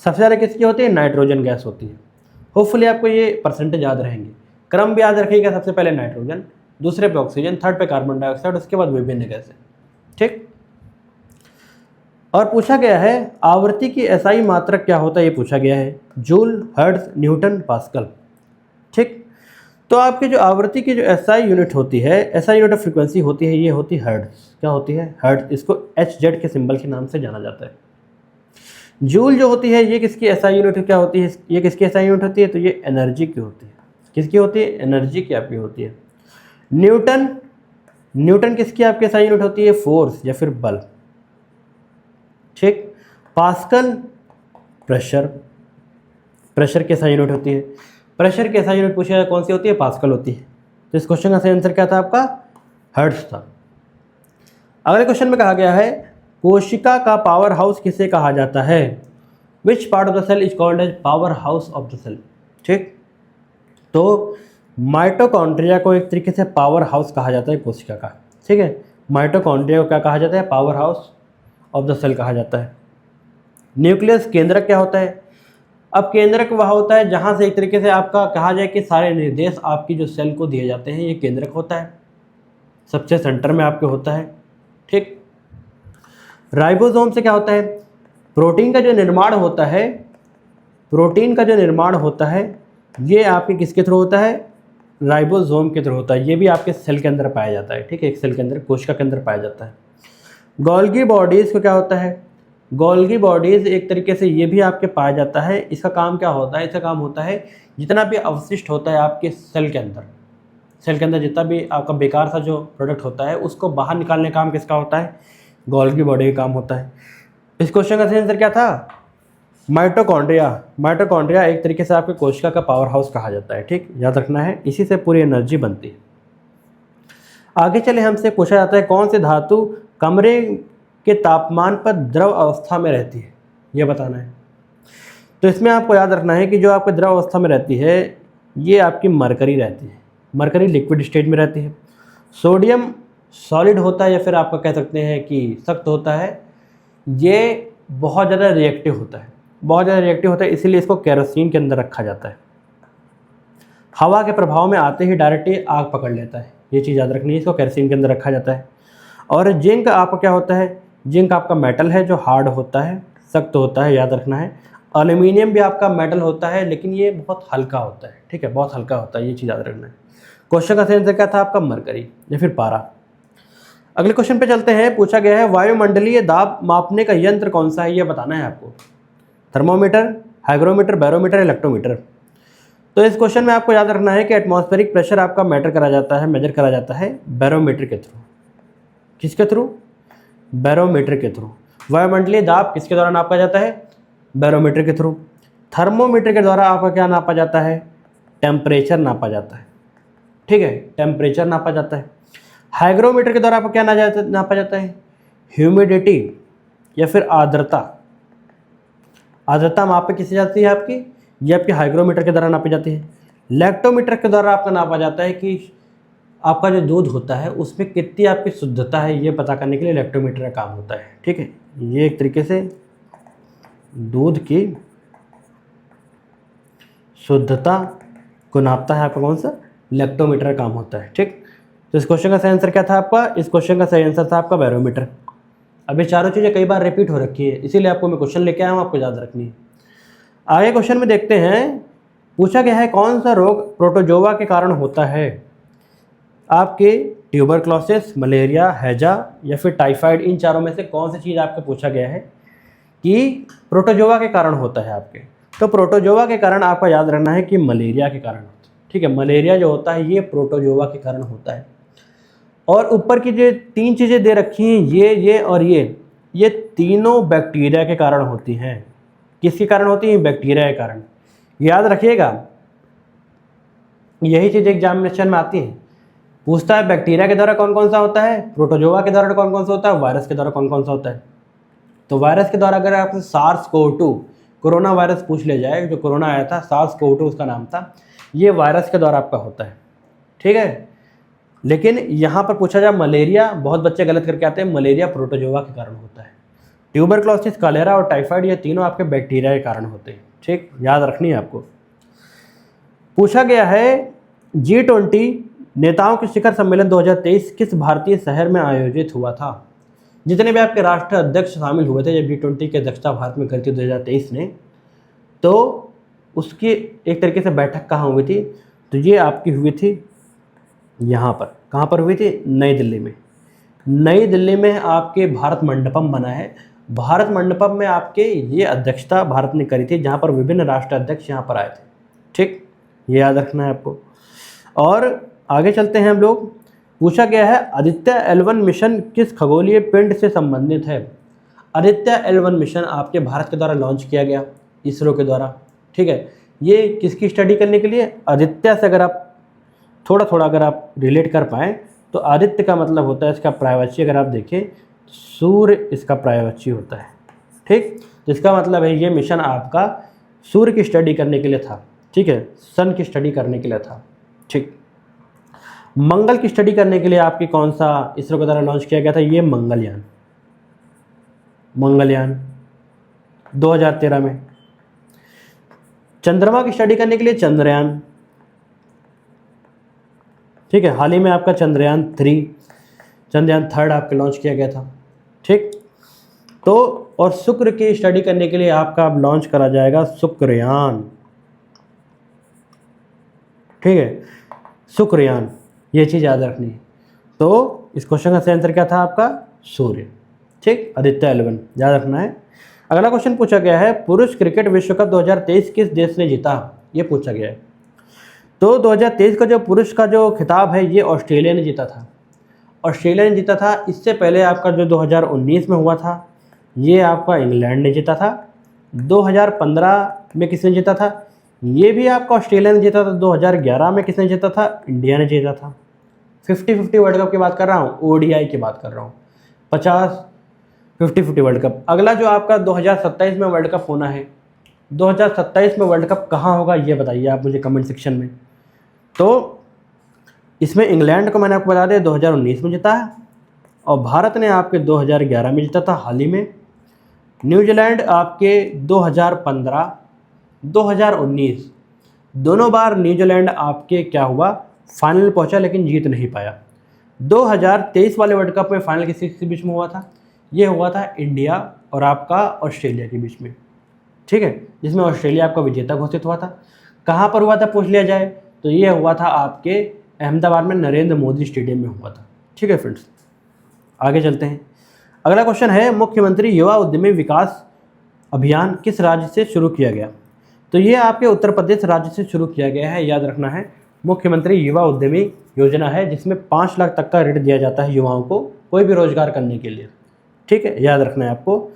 सबसे ज़्यादा किसकी होती है, नाइट्रोजन गैस होती है। होपफुली आपको ये परसेंटेज याद रहेंगे, क्रम भी याद रखिएगा, सबसे पहले नाइट्रोजन, दूसरे पे ऑक्सीजन, थर्ड पे कार्बन डाइऑक्साइड, उसके बाद विभिन्न गैसें, ठीक। और पूछा गया है आवृत्ति की SI मात्रक क्या होता है, ये पूछा गया है, जूल, हर्ट्ज, न्यूटन, पास्कल, ठीक। तो आपकी जो आवृत्ति की जो SI यूनिट होती है, SI यूनिट ऑफ फ्रीक्वेंसी होती है, ये होती है हर्ट्ज। क्या होती है, हर्ट्ज, इसको HZ के सिंबल के नाम से जाना जाता है। जूल जो होती है ये किसकी SI यूनिट क्या होती है, ये किसकी SI यूनिट होती है, तो ये एनर्जी की होती है, किसकी होती है, एनर्जी की आपकी होती है। न्यूटन किसकी आपकी SI यूनिट होती है, फोर्स या फिर बल, ठीक। पास्कल प्रेशर की SI यूनिट होती है, प्रेशर की SI यूनिट पूछा कौन सी होती है, पास्कल होती है। तो इस क्वेश्चन का सही आंसर क्या था आपका, हर्ट्ज था। अगले क्वेश्चन में कहा गया है कोशिका का पावर हाउस किसे कहा जाता है। Which part of the cell is called as power house of the cell. ठीक, तो माइटोकॉन्ड्रिया को एक तरीके से पावर हाउस कहा जाता है कोशिका का। ठीक है, माइटोकॉन्ड्रिया को क्या कहा जाता है? Power house of the cell कहा जाता है। न्यूक्लियस केंद्रक क्या होता है? अब केंद्रक वह होता है जहाँ से एक तरीके से आपका कहा जाए कि सारे निर्देश आपकी जो सेल को दिए जाते हैं, ये केंद्रक होता है, सबसे सेंटर में आपके होता है। ठीक, राइबोसोम से क्या होता है? प्रोटीन का जो निर्माण होता है, प्रोटीन का जो निर्माण होता है ये आपके किसके थ्रू होता है? राइबोसोम के थ्रू होता है। ये भी आपके सेल के अंदर पाया जाता है। ठीक है, एक सेल के अंदर, कोशिका के अंदर पाया जाता है। गोल्गी बॉडीज़ को क्या होता है? गोल्गी बॉडीज़ एक तरीके से ये भी आपके पाया जाता है। इसका काम क्या होता है? इसका काम होता है जितना भी अवशिष्ट होता है आपके सेल के अंदर, सेल के अंदर जितना भी आपका बेकार सा जो प्रोडक्ट होता है उसको बाहर निकालने का काम किसका होता है? गोल्गी बॉडी का काम होता है। इस क्वेश्चन का सही आंसर क्या था? माइटोकॉन्ड्रिया। माइटोकॉन्ड्रिया एक तरीके से आपके कोशिका का पावर हाउस कहा जाता है। ठीक, याद रखना है, इसी से पूरी एनर्जी बनती है। आगे चले, हमसे पूछा जाता है कौन सी धातु कमरे के तापमान पर द्रव अवस्था में रहती है, ये बताना है। तो इसमें आपको याद रखना है कि जो आपके द्रव अवस्था में रहती है ये आपकी मरकरी रहती है। मरकरी लिक्विड स्टेट में रहती है। सोडियम सॉलिड होता है या फिर आपका कह सकते हैं कि सख्त होता है। ये बहुत ज़्यादा रिएक्टिव होता है, बहुत ज़्यादा रिएक्टिव होता है, इसीलिए इसको केरोसिन के अंदर रखा जाता है। हवा के प्रभाव में आते ही डायरेक्टली आग पकड़ लेता है, ये चीज़ याद रखनी है, इसको केरोसिन के अंदर रखा जाता है। और जिंक आपका क्या होता है? जिंक आपका मेटल है जो हार्ड होता है, सख्त होता है, याद रखना है। एल्यूमिनियम भी आपका मेटल होता है लेकिन ये बहुत हल्का होता है। ठीक है, बहुत हल्का होता है, ये चीज़ याद रखना है। क्वेश्चन का सही आंसर क्या था आपका? मरकरी या फिर पारा। अगले क्वेश्चन पे चलते हैं। पूछा गया है वायुमंडलीय दाब मापने का यंत्र कौन सा है, ये बताना है आपको। Thermometer, hygrometer, barometer, electrometer. तो इस क्वेश्चन में आपको याद रखना है कि एटमॉस्फेरिक प्रेशर आपका मेजर करा जाता है बैरोमीटर के थ्रू। किसके थ्रू? बैरोमीटर के थ्रू। वायुमंडलीय दाब किसके द्वारा नापा जाता है? बैरोमीटर के थ्रू। थर्मोमीटर के द्वारा आपका क्या नापा जाता है? टेम्परेचर नापा जाता है। ठीक है, टेम्परेचर नापा जाता है। हाइग्रोमीटर के द्वारा आपको क्या नापा जाता है? ह्यूमिडिटी या फिर आर्द्रता। आर्द्रता मापी किससे जाती है आपकी? ये आपके हाइग्रोमीटर के द्वारा नापी जाती है। लैक्टोमीटर के द्वारा आपका नापा जाता है कि आपका जो दूध होता है उसमें कितनी आपकी शुद्धता है, ये पता करने के लिए लैक्टोमीटर का काम होता है। ठीक है, ये एक तरीके से दूध की शुद्धता को नापता है आपका कौन सा? लैक्टोमीटर का काम होता है। ठीक, तो इस क्वेश्चन का सही आंसर क्या था आपका? इस क्वेश्चन का सही आंसर था आपका बैरोमीटर। अब ये चारों चीज़ें कई बार रिपीट हो रखी है, इसीलिए आपको मैं क्वेश्चन लेके आया हूँ, आपको याद रखनी है। आगे क्वेश्चन में देखते हैं। पूछा गया है कौन सा रोग प्रोटोजोआ के कारण होता है? आपके ट्यूबरक्लोसिस, मलेरिया, हैजा या फिर टाइफाइड, इन चारों में से कौन सी चीज़ आपको पूछा गया है कि प्रोटोजोआ के कारण होता है आपके? तो प्रोटोजोआ के कारण आपको याद रखना है कि मलेरिया के कारण होता है। ठीक है, मलेरिया जो होता है ये प्रोटोजोआ के कारण होता है। और ऊपर की जो तीन चीज़ें दे रखी हैं, ये और ये तीनों बैक्टीरिया के कारण होती हैं। किसके कारण होती हैं? बैक्टीरिया के कारण। याद रखिएगा, यही चीज़ एग्जामिनेशन में आती है, पूछता है बैक्टीरिया के द्वारा कौन कौन सा होता है, प्रोटोजोआ के द्वारा कौन कौन सा होता है, वायरस के द्वारा कौन कौन सा होता है। तो वायरस के द्वारा अगर आपसे SARS-CoV-2 कोरोना वायरस पूछ ले जाए, जो कोरोना आया था SARS-CoV-2 उसका नाम था, ये वायरस के द्वारा आपका होता है। ठीक है, लेकिन यहाँ पर पूछा जाए मलेरिया, बहुत बच्चे गलत करके आते हैं, मलेरिया प्रोटोजोआ के कारण होता है। ट्यूबरक्लोसिस, कॉलेरा और टाइफाइड ये तीनों आपके बैक्टीरिया के कारण होते हैं। ठीक, याद रखनी है आपको। पूछा गया है G20 नेताओं के शिखर सम्मेलन 2023 किस भारतीय शहर में आयोजित हुआ था? जितने भी आपके राष्ट्र अध्यक्ष शामिल हुए थे जब G20 की अध्यक्षता भारत में करी थी 2023 ने, तो उसकी एक तरीके से बैठक कहाँ हुई थी? तो ये आपकी हुई थी यहाँ पर। कहाँ पर हुई थी? नई दिल्ली में। नई दिल्ली में आपके भारत मंडपम बना है। भारत मंडपम में आपके ये अध्यक्षता भारत ने करी थी, जहाँ पर विभिन्न राष्ट्र अध्यक्ष यहाँ पर आए थे। ठीक, ये याद रखना है आपको। और आगे चलते हैं हम लोग। पूछा गया है आदित्य L1 मिशन किस खगोलीय पिंड से संबंधित है? आदित्य L1 मिशन आपके भारत के द्वारा लॉन्च किया गया, इसरो के द्वारा। ठीक है, ये किसकी स्टडी करने के लिए? आदित्य से अगर आप थोड़ा थोड़ा अगर आप रिलेट कर पाएँ तो आदित्य का मतलब होता है इसका पर्यायवाची, अगर आप देखें सूर्य इसका पर्यायवाची होता है। ठीक, तो इसका मतलब है ये मिशन आपका सूर्य की स्टडी करने के लिए था, ठीक है, सन की स्टडी करने के लिए था। ठीक, मंगल की स्टडी करने के लिए आपकी कौन सा इसरो के द्वारा लॉन्च किया गया था? ये मंगलयान, मंगलयान 2013 में। चंद्रमा की स्टडी करने के लिए चंद्रयान, ठीक है, हाल ही में आपका चंद्रयान 3, चंद्रयान 3 आपका लॉन्च किया गया था। ठीक, तो और शुक्र की स्टडी करने के लिए आपका अब लॉन्च करा जाएगा शुक्रयान, ठीक है, शुक्रयान, ये चीज़ याद रखनी है। तो इस क्वेश्चन का सही आंसर क्या था आपका? सूर्य। ठीक, आदित्य 11 याद रखना है। अगला क्वेश्चन पूछा गया है, पुरुष क्रिकेट विश्व कप 2023 किस देश ने जीता? ये पूछा गया है। तो 2023 का जो पुरुष का जो खिताब है ये ऑस्ट्रेलिया ने जीता था, ऑस्ट्रेलिया ने जीता था। इससे पहले आपका जो 2019 में हुआ था ये आपका इंग्लैंड ने जीता था। 2015 में किसने जीता था? ये भी आपका ऑस्ट्रेलिया ने जीता था। 2011 में किसने जीता था? इंडिया ने जीता था। 50-50 वर्ल्ड कप की बात कर रहा हूँ, ओडीआई की बात कर रहा हूँ, 50-50 वर्ल्ड कप। अगला जो आपका 2027 में वर्ल्ड कप होना है, 2027 में वर्ल्ड कप कहाँ होगा ये बताइए आप मुझे कमेंट सेक्शन में। तो इसमें इंग्लैंड को मैंने आपको बता दिया 2019 में जीता है, और भारत ने आपके 2011 में जीता था हाल ही में। न्यूजीलैंड आपके 2015, 2019 दोनों बार न्यूजीलैंड आपके क्या हुआ, फाइनल पहुंचा लेकिन जीत नहीं पाया। 2023 वाले वर्ल्ड कप में फाइनल किसके बीच में हुआ था? ये हुआ था इंडिया और आपका ऑस्ट्रेलिया के बीच में, ठीक है, जिसमें ऑस्ट्रेलिया आपका विजेता घोषित हुआ था। कहाँ पर हुआ था पूछ लिया जाए तो ये हुआ था आपके अहमदाबाद में नरेंद्र मोदी स्टेडियम में हुआ था। ठीक है फ्रेंड्स, आगे चलते हैं। अगला क्वेश्चन है, मुख्यमंत्री युवा उद्यमी विकास अभियान किस राज्य से शुरू किया गया? तो ये आपके उत्तर प्रदेश राज्य से शुरू किया गया है, याद रखना है। मुख्यमंत्री युवा उद्यमी योजना है जिसमें 5 लाख तक का ऋण दिया जाता है युवाओं को कोई भी रोजगार करने के लिए, ठीक है, याद रखना है आपको।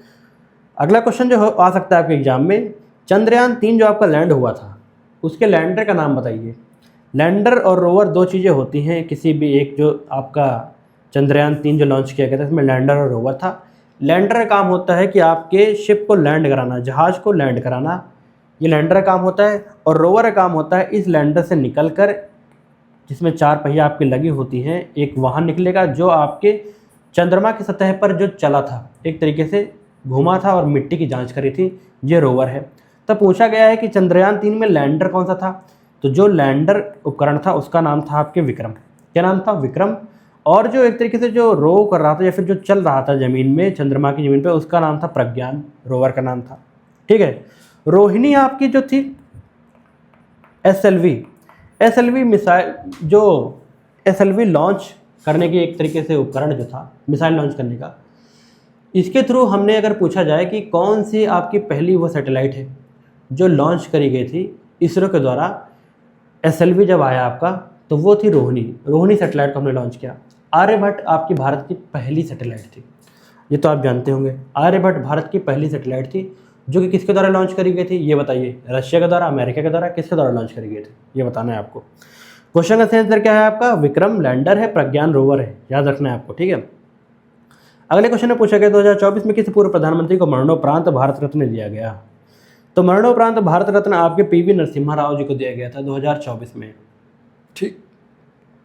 अगला क्वेश्चन जो आ सकता है आपके एग्जाम में, चंद्रयान 3 जो आपका लैंड हुआ था उसके लैंडर का नाम बताइए। लैंडर और रोवर दो चीज़ें होती हैं किसी भी एक, जो आपका चंद्रयान 3 जो लॉन्च किया गया था इसमें लैंडर और रोवर था। लैंडर का काम होता है कि आपके शिप को लैंड कराना, जहाज़ को लैंड कराना, ये लैंडर का काम होता है। और रोवर का काम होता है इस लैंडर से निकलकर, जिसमें 4 पहिया आपकी लगी होती हैं, एक वाहन निकलेगा जो आपके चंद्रमा की सतह पर जो चला था, एक तरीके से घूमा था और मिट्टी की जांच करी थी, ये रोवर है। तब पूछा गया है कि चंद्रयान 3 में लैंडर कौन सा था? तो जो लैंडर उपकरण था उसका नाम था आपके विक्रम। क्या नाम था? विक्रम। और जो एक तरीके से जो रोव कर रहा था या फिर जो चल रहा था ज़मीन में, चंद्रमा की ज़मीन पे, उसका नाम था प्रज्ञान, रोवर का नाम था। ठीक है, रोहिणी आपकी जो थी एसएलवी मिसाइल, जो एसएलवी लॉन्च करने की एक तरीके से उपकरण जो था मिसाइल लॉन्च करने का, इसके थ्रू हमने अगर पूछा जाए कि कौन सी आपकी पहली वो सैटेलाइट है जो लॉन्च करी गई थी इसरो के द्वारा, एसएलवी जब आया आपका, तो वो थी रोहिणी सैटेलाइट को हमने लॉन्च किया। आर्यभट्ट आपकी भारत की पहली सैटेलाइट थी, ये तो आप जानते होंगे। आर्यभट्ट भारत की पहली सैटेलाइट थी जो कि किसके द्वारा लॉन्च करी गई थी ये बताइए। रशिया के द्वारा, अमेरिका के द्वारा, किसके द्वारा लॉन्च करी गई थी ये बताना है आपको। क्वेश्चन का सही आंसर क्या है आपका? विक्रम लैंडर है, प्रज्ञान रोवर है, याद रखना है आपको। ठीक है, अगले क्वेश्चन में पूछा गया 2024 में किस पूर्व प्रधानमंत्री को मरणोपरांत भारत रत्न दिया गया? तो मरणोपरांत भारत रत्न आपके पीवी नरसिम्हा राव जी को दिया गया था 2024 में। ठीक,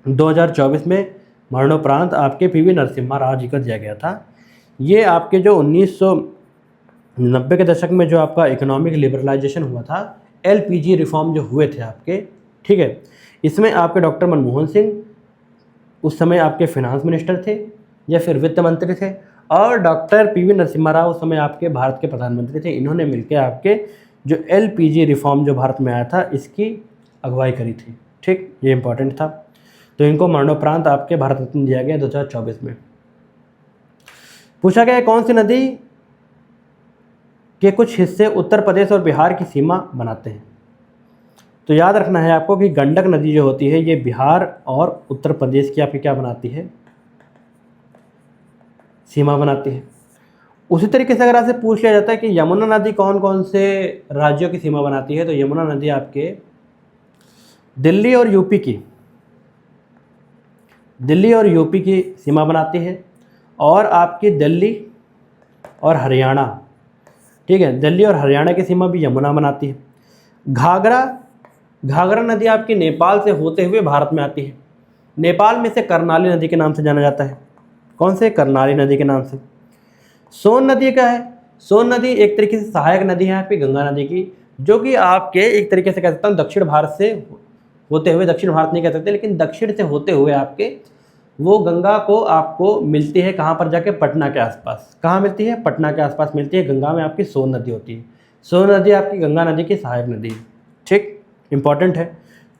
2024 में मरणोपरांत आपके पीवी नरसिम्हा राव जी को दिया गया था। ये आपके जो 1990 के दशक में जो आपका इकोनॉमिक लिबरलाइजेशन हुआ था, एलपीजी रिफॉर्म जो हुए थे आपके, ठीक है, इसमें आपके डॉक्टर मनमोहन सिंह उस समय आपके फिनांस मिनिस्टर थे या फिर वित्त मंत्री थे, और डॉक्टर पीवी नरसिम्हा राव उस समय आपके भारत के प्रधानमंत्री थे। इन्होंने मिलकर आपके जो एलपीजी रिफॉर्म जो भारत में आया था इसकी अगुवाई करी थी। ठीक, ये इंपॉर्टेंट था। तो इनको मरणोपरांत आपके भारत रत्न दिया गया 2024 में। पूछा गया कौन सी नदी के कुछ हिस्से उत्तर प्रदेश और बिहार की सीमा बनाते हैं? तो याद रखना है आपको कि गंडक नदी जो होती है ये बिहार और उत्तर प्रदेश की आपकी क्या बनाती है? सीमा बनाती है। उसी तरीके से अगर आपसे पूछ लिया जाता है कि यमुना नदी कौन कौन से राज्यों की सीमा बनाती है, तो यमुना नदी आपके दिल्ली और यूपी की सीमा बनाती है, और आपकी दिल्ली और हरियाणा ठीक है। दिल्ली और हरियाणा की सीमा भी यमुना बनाती है। घाघरा नदी आपकी नेपाल से होते हुए भारत में आती है। नेपाल में से कर्णाली नदी के नाम से जाना जाता है। कौन से? कर्णाली नदी के नाम से। सोन नदी क्या है? सोन नदी एक तरीके से सहायक नदी है आपकी गंगा नदी की, जो कि आपके एक तरीके से कह सकता हूँ दक्षिण भारत से होते हुए, दक्षिण भारत नहीं कह सकते लेकिन दक्षिण से होते हुए आपके वो गंगा को आपको मिलती है कहाँ पर जाके? पटना के आसपास। कहाँ मिलती है? पटना के आसपास मिलती है। गंगा में आपकी सोन नदी होती है। सोन नदी आपकी गंगा नदी की सहायक नदी है। ठीक, इंपॉर्टेंट है।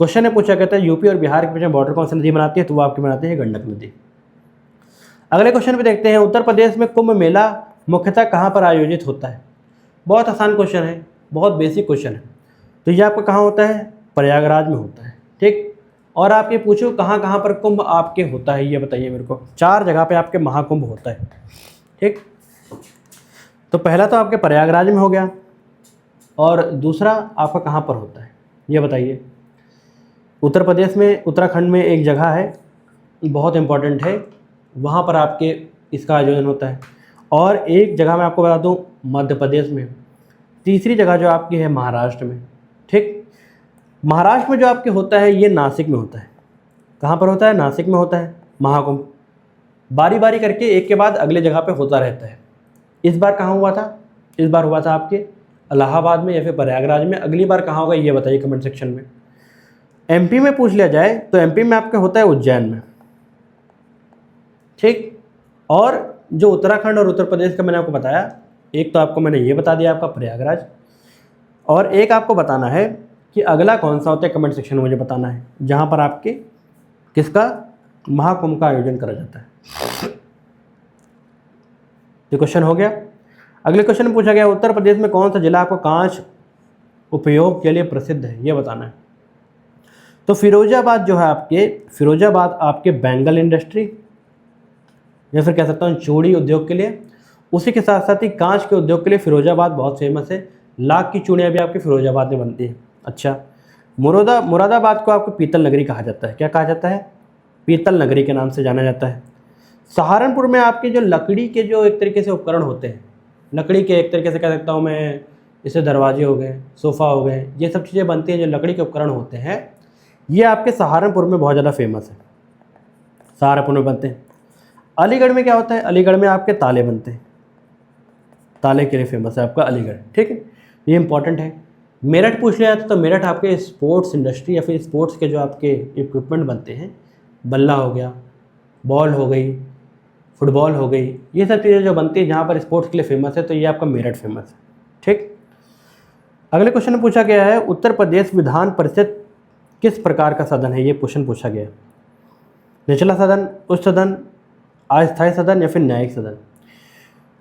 क्वेश्चन है पूछा कहता है यूपी और बिहार के बीच में बॉर्डर कौन सी नदी बनाती है? तो वो आपकी बनाती है गंडक नदी। अगले क्वेश्चन पे देखते हैं, उत्तर प्रदेश में कुंभ मेला मुख्यतः कहाँ पर आयोजित होता है? बहुत आसान क्वेश्चन है, बहुत बेसिक क्वेश्चन है। तो ये आपका कहाँ होता है? प्रयागराज में होता है। ठीक, और आप ये पूछो कहाँ कहाँ पर कुंभ आपके होता है, ये बताइए मेरे को। 4 जगह पे आपके महाकुंभ होता है। ठीक, तो पहला तो आपके प्रयागराज में हो गया, और दूसरा आपका कहाँ पर होता है ये बताइए। उत्तर प्रदेश में उत्तराखंड में एक जगह है, बहुत इंपॉर्टेंट है, वहाँ पर आपके इसका आयोजन होता है। और एक जगह मैं आपको बता दूँ मध्य प्रदेश में। तीसरी जगह जो आपकी है महाराष्ट्र में। ठीक, महाराष्ट्र में जो आपके होता है ये नासिक में होता है। कहाँ पर होता है? नासिक में होता है महाकुंभ। बारी बारी करके एक के बाद अगले जगह पे होता रहता है। इस बार कहाँ हुआ था? इस बार हुआ था आपके इलाहाबाद में या फिर प्रयागराज में। अगली बार कहाँ होगा ये बताइए कमेंट सेक्शन में। एमपी में पूछ लिया जाए तो एमपी में आपका होता है उज्जैन में। ठीक, और जो उत्तराखंड और उत्तर प्रदेश का मैंने आपको बताया, एक तो आपको मैंने ये बता दिया आपका प्रयागराज, और एक आपको बताना है कि अगला कौन सा होता है, कमेंट सेक्शन में मुझे बताना है, जहाँ पर आपके किसका महाकुंभ का आयोजन करा जाता है। ये क्वेश्चन हो गया। अगले क्वेश्चन में पूछा गया उत्तर प्रदेश में कौन सा जिला आपको कांच उपयोग के लिए प्रसिद्ध है, ये बताना है। तो फिरोजाबाद जो है आपके, फिरोजाबाद आपके बैंगल इंडस्ट्री या फिर कह सकता हूँ चूड़ी उद्योग के लिए, उसी के साथ साथ ही कांच के उद्योग के लिए फिरोजाबाद बहुत फेमस है। लाख की चूड़ियाँ भी आपकी फिरोजाबाद में बनती है। अच्छा, मुरादाबाद को आपको पीतल नगरी कहा जाता है। क्या कहा जाता है? पीतल नगरी के नाम से जाना जाता है। सहारनपुर में आपके जो लकड़ी के जो एक तरीके से उपकरण होते हैं, लकड़ी के एक तरीके से कह सकता हूँ मैं, जैसे दरवाजे हो गए, सोफ़ा हो गए, ये सब चीज़ें बनती हैं जो लकड़ी के उपकरण होते हैं, ये आपके सहारनपुर में बहुत ज़्यादा फेमस है। सहारनपुर में बनते हैं। अलीगढ़ में क्या होता है? अलीगढ़ में आपके ताले बनते हैं। ताले के लिए फेमस है आपका अलीगढ़। ठीक है, ये इंपॉर्टेंट है। मेरठ पूछ लिया तो मेरठ आपके स्पोर्ट्स इंडस्ट्री या फिर स्पोर्ट्स के जो आपके इक्विपमेंट बनते हैं, बल्ला हो गया, बॉल हो गई, फुटबॉल हो गई, ये सब चीज़ें जो बनती है जहाँ पर स्पोर्ट्स के लिए फेमस है, तो ये आपका मेरठ फेमस है। ठीक, अगले क्वेश्चन में पूछा गया है उत्तर प्रदेश विधान परिषद किस प्रकार का सदन है, ये क्वेश्चन पूछा गया। निचला सदन, उच्च सदन, अस्थायी सदन या फिर न्यायिक सदन।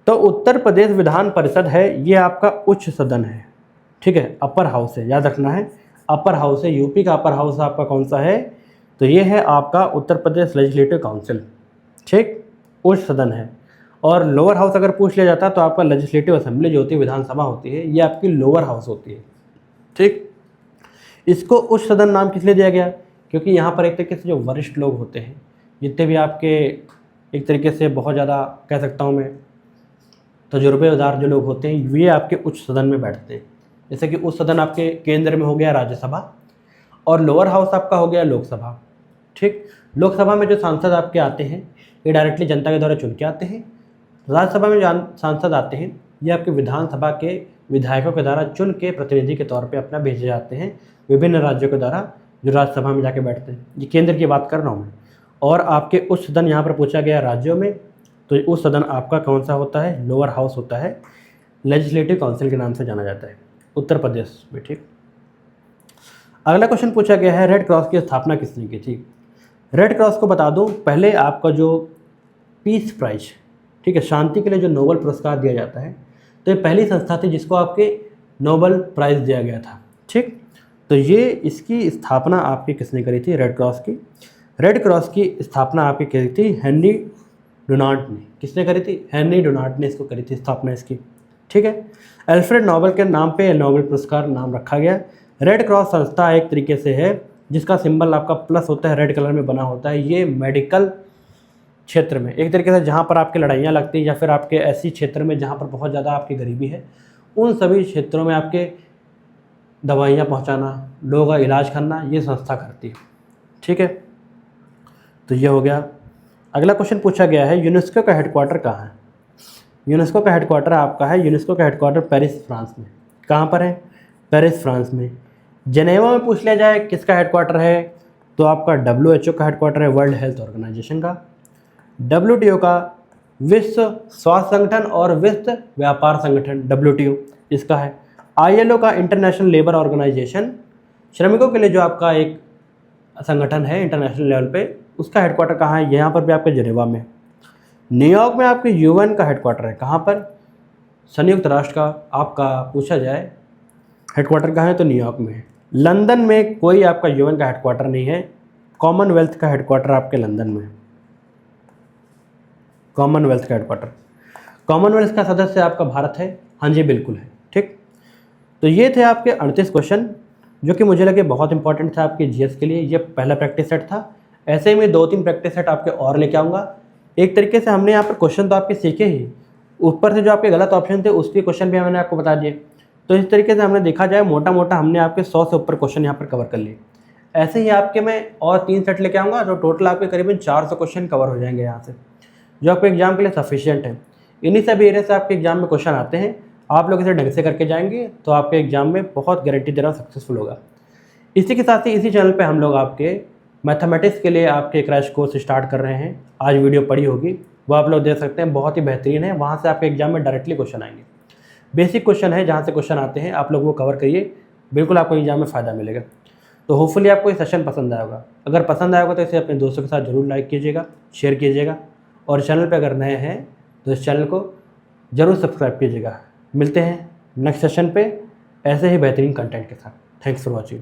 तो उत्तर प्रदेश विधान परिषद है ये आपका उच्च सदन है। ठीक है, अपर हाउस है, याद रखना है, अपर हाउस है। यूपी का अपर हाउस आपका कौन सा है? तो ये है आपका उत्तर प्रदेश लेजिस्लेटिव काउंसिल। ठीक, उच्च सदन है। और लोअर हाउस अगर पूछ लिया जाता तो आपका लेजिस्लेटिव असेंबली जो होती है, विधानसभा होती है, ये आपकी लोअर हाउस होती है। ठीक, इसको उच्च सदन नाम किस लिए दिया गया? क्योंकि यहाँ पर एक तरीके से जो वरिष्ठ लोग होते हैं, जितने भी आपके एक तरीके से बहुत ज़्यादा कह सकता हूँ मैं तजुर्बेदार जो लोग होते हैं, वे आपके उच्च सदन में बैठते हैं। जैसे कि उच्च सदन आपके केंद्र में हो गया राज्यसभा, और लोअर हाउस आपका हो गया लोकसभा। ठीक, लोकसभा में जो सांसद आपके आते हैं ये डायरेक्टली जनता के द्वारा चुन के आते हैं। राज्यसभा में जो सांसद आते हैं ये आपके विधानसभा के विधायकों के द्वारा चुन के प्रतिनिधि के तौर पे अपना भेजे जाते हैं विभिन्न राज्यों के द्वारा, जो राज्यसभा में जाके बैठते हैं। ये केंद्र की बात कर रहा हूँ मैं। और आपके उच्च सदन यहाँ पर पूछा गया राज्यों में, तो उच्च सदन आपका कौन सा होता है? लोअर हाउस होता है, लेजिस्लेटिव काउंसिल के नाम से जाना जाता है उत्तर प्रदेश में। ठीक, अगला क्वेश्चन पूछा गया है रेड क्रॉस की स्थापना किसने की थी? रेड क्रॉस को बता दूं, पहले आपका जो पीस प्राइज, ठीक है, शांति के लिए जो नोबेल पुरस्कार दिया जाता है, तो ये पहली संस्था थी जिसको आपके नोबेल प्राइज़ दिया गया था। ठीक, तो ये इसकी स्थापना आपकी किसने करी थी? रेड क्रॉस की। रेड क्रॉस की स्थापना आपकी करी थी हेनरी डुनांट ने। किसने करी थी? हेनरी डुनांट ने इसको करी थी स्थापना इसकी। ठीक है, अल्फ्रेड नोबेल के नाम पे नोबेल पुरस्कार नाम रखा गया। रेड क्रॉस संस्था एक तरीके से है जिसका सिंबल आपका प्लस होता है, रेड कलर में बना होता है। ये मेडिकल क्षेत्र में एक तरीके से जहाँ पर आपकी लड़ाइयाँ लगती हैं या फिर आपके ऐसी क्षेत्र में जहाँ पर बहुत ज़्यादा आपकी गरीबी है, उन सभी क्षेत्रों में आपके दवाइयाँ पहुँचाना, लोगों का इलाज करना, ये संस्था करती है। ठीक है, तो ये हो गया। अगला क्वेश्चन पूछा गया है, यूनेस्को का हेडक्वार्टर कहाँ है? यूनेस्को का हेडक्वार्टर आपका है, यूनेस्को का हेडक्वार्टर पेरिस, फ्रांस में। कहाँ पर है? पेरिस, फ्रांस में। जेनेवा में पूछ लिया जाए किसका हेडक्वार्टर है, तो आपका WHO का हेडक्वार्टर है, वर्ल्ड हेल्थ ऑर्गेनाइजेशन का। WTO का, विश्व स्वास्थ्य संगठन और विश्व व्यापार संगठन, WTO इसका है। ILO का, इंटरनेशनल लेबर ऑर्गेनाइजेशन, श्रमिकों के लिए जो आपका एक संगठन है इंटरनेशनल लेवल पे, उसका हेडक्वार्टर कहाँ है? यहाँ पर भी आपके जेनेवा में। न्यूयॉर्क में आपके UN का हेडक्वार्टर है। कहाँ पर? संयुक्त राष्ट्र का आपका पूछा जाए हेडक्वार्टर कहाँ है, तो न्यूयॉर्क में है। लंदन में कोई आपका UN का हेडक्वार्टर नहीं है। कॉमनवेल्थ का हेडक्वार्टर आपके लंदन में है। कॉमनवेल्थ का हेडक्वार्टर, कॉमनवेल्थ का सदस्य आपका भारत है। हाँ जी, बिल्कुल है। ठीक, तो ये थे आपके 38 क्वेश्चन, जो कि मुझे लगे बहुत इंपॉर्टेंट था आपके GS के लिए। ये पहला प्रैक्टिस सेट था। ऐसे ही मैं 2-3 प्रैक्टिस सेट आपके और लेके आऊँगा। एक तरीके से हमने यहाँ पर क्वेश्चन तो आपके सीखे ही, ऊपर से जो आपके गलत ऑप्शन थे उसके क्वेश्चन भी मैंने आपको बता दिए। तो इस तरीके से हमने देखा जाए मोटा मोटा हमने आपके 100 से ऊपर क्वेश्चन यहाँ पर कवर कर लिए। ऐसे ही आपके मैं और 3 सेट लेके आऊँगा, जो टोटल आपके करीबन 400 क्वेश्चन कवर हो जाएंगे यहाँ से, जो आपके एग्जाम के लिए सफिशिएंट है। इन्हीं सभी एरिया से आपके एग्जाम में क्वेश्चन आते हैं। आप लोग इसे ढंग से करके जाएंगे तो आपके एग्जाम में बहुत गारंटी दे रहा हूँ सक्सेसफुल होगा। इसी के साथ ही इसी चैनल पे हम लोग आपके मैथमेटिक्स के लिए आपके क्रैश कोर्स स्टार्ट कर रहे हैं। आज वीडियो पड़ी होगी, वो आप लोग देख सकते हैं, बहुत ही बेहतरीन है। वहाँ से आपके एग्जाम में डायरेक्टली क्वेश्चन आएंगे। बेसिक क्वेश्चन है, जहाँ से क्वेश्चन आते हैं आप लोग वो कवर करिए, बिल्कुल आपको एग्जाम में फ़ायदा मिलेगा। तो होपफुली आपको ये सेशन पसंद आया होगा। अगर पसंद आया होगा तो इसे अपने दोस्तों के साथ ज़रूर लाइक कीजिएगा, शेयर कीजिएगा, और चैनल पर अगर नए हैं तो इस चैनल को ज़रूर सब्सक्राइब कीजिएगा। मिलते हैं नेक्स्ट सेशन पे ऐसे ही बेहतरीन कंटेंट के साथ। Thanks for watching.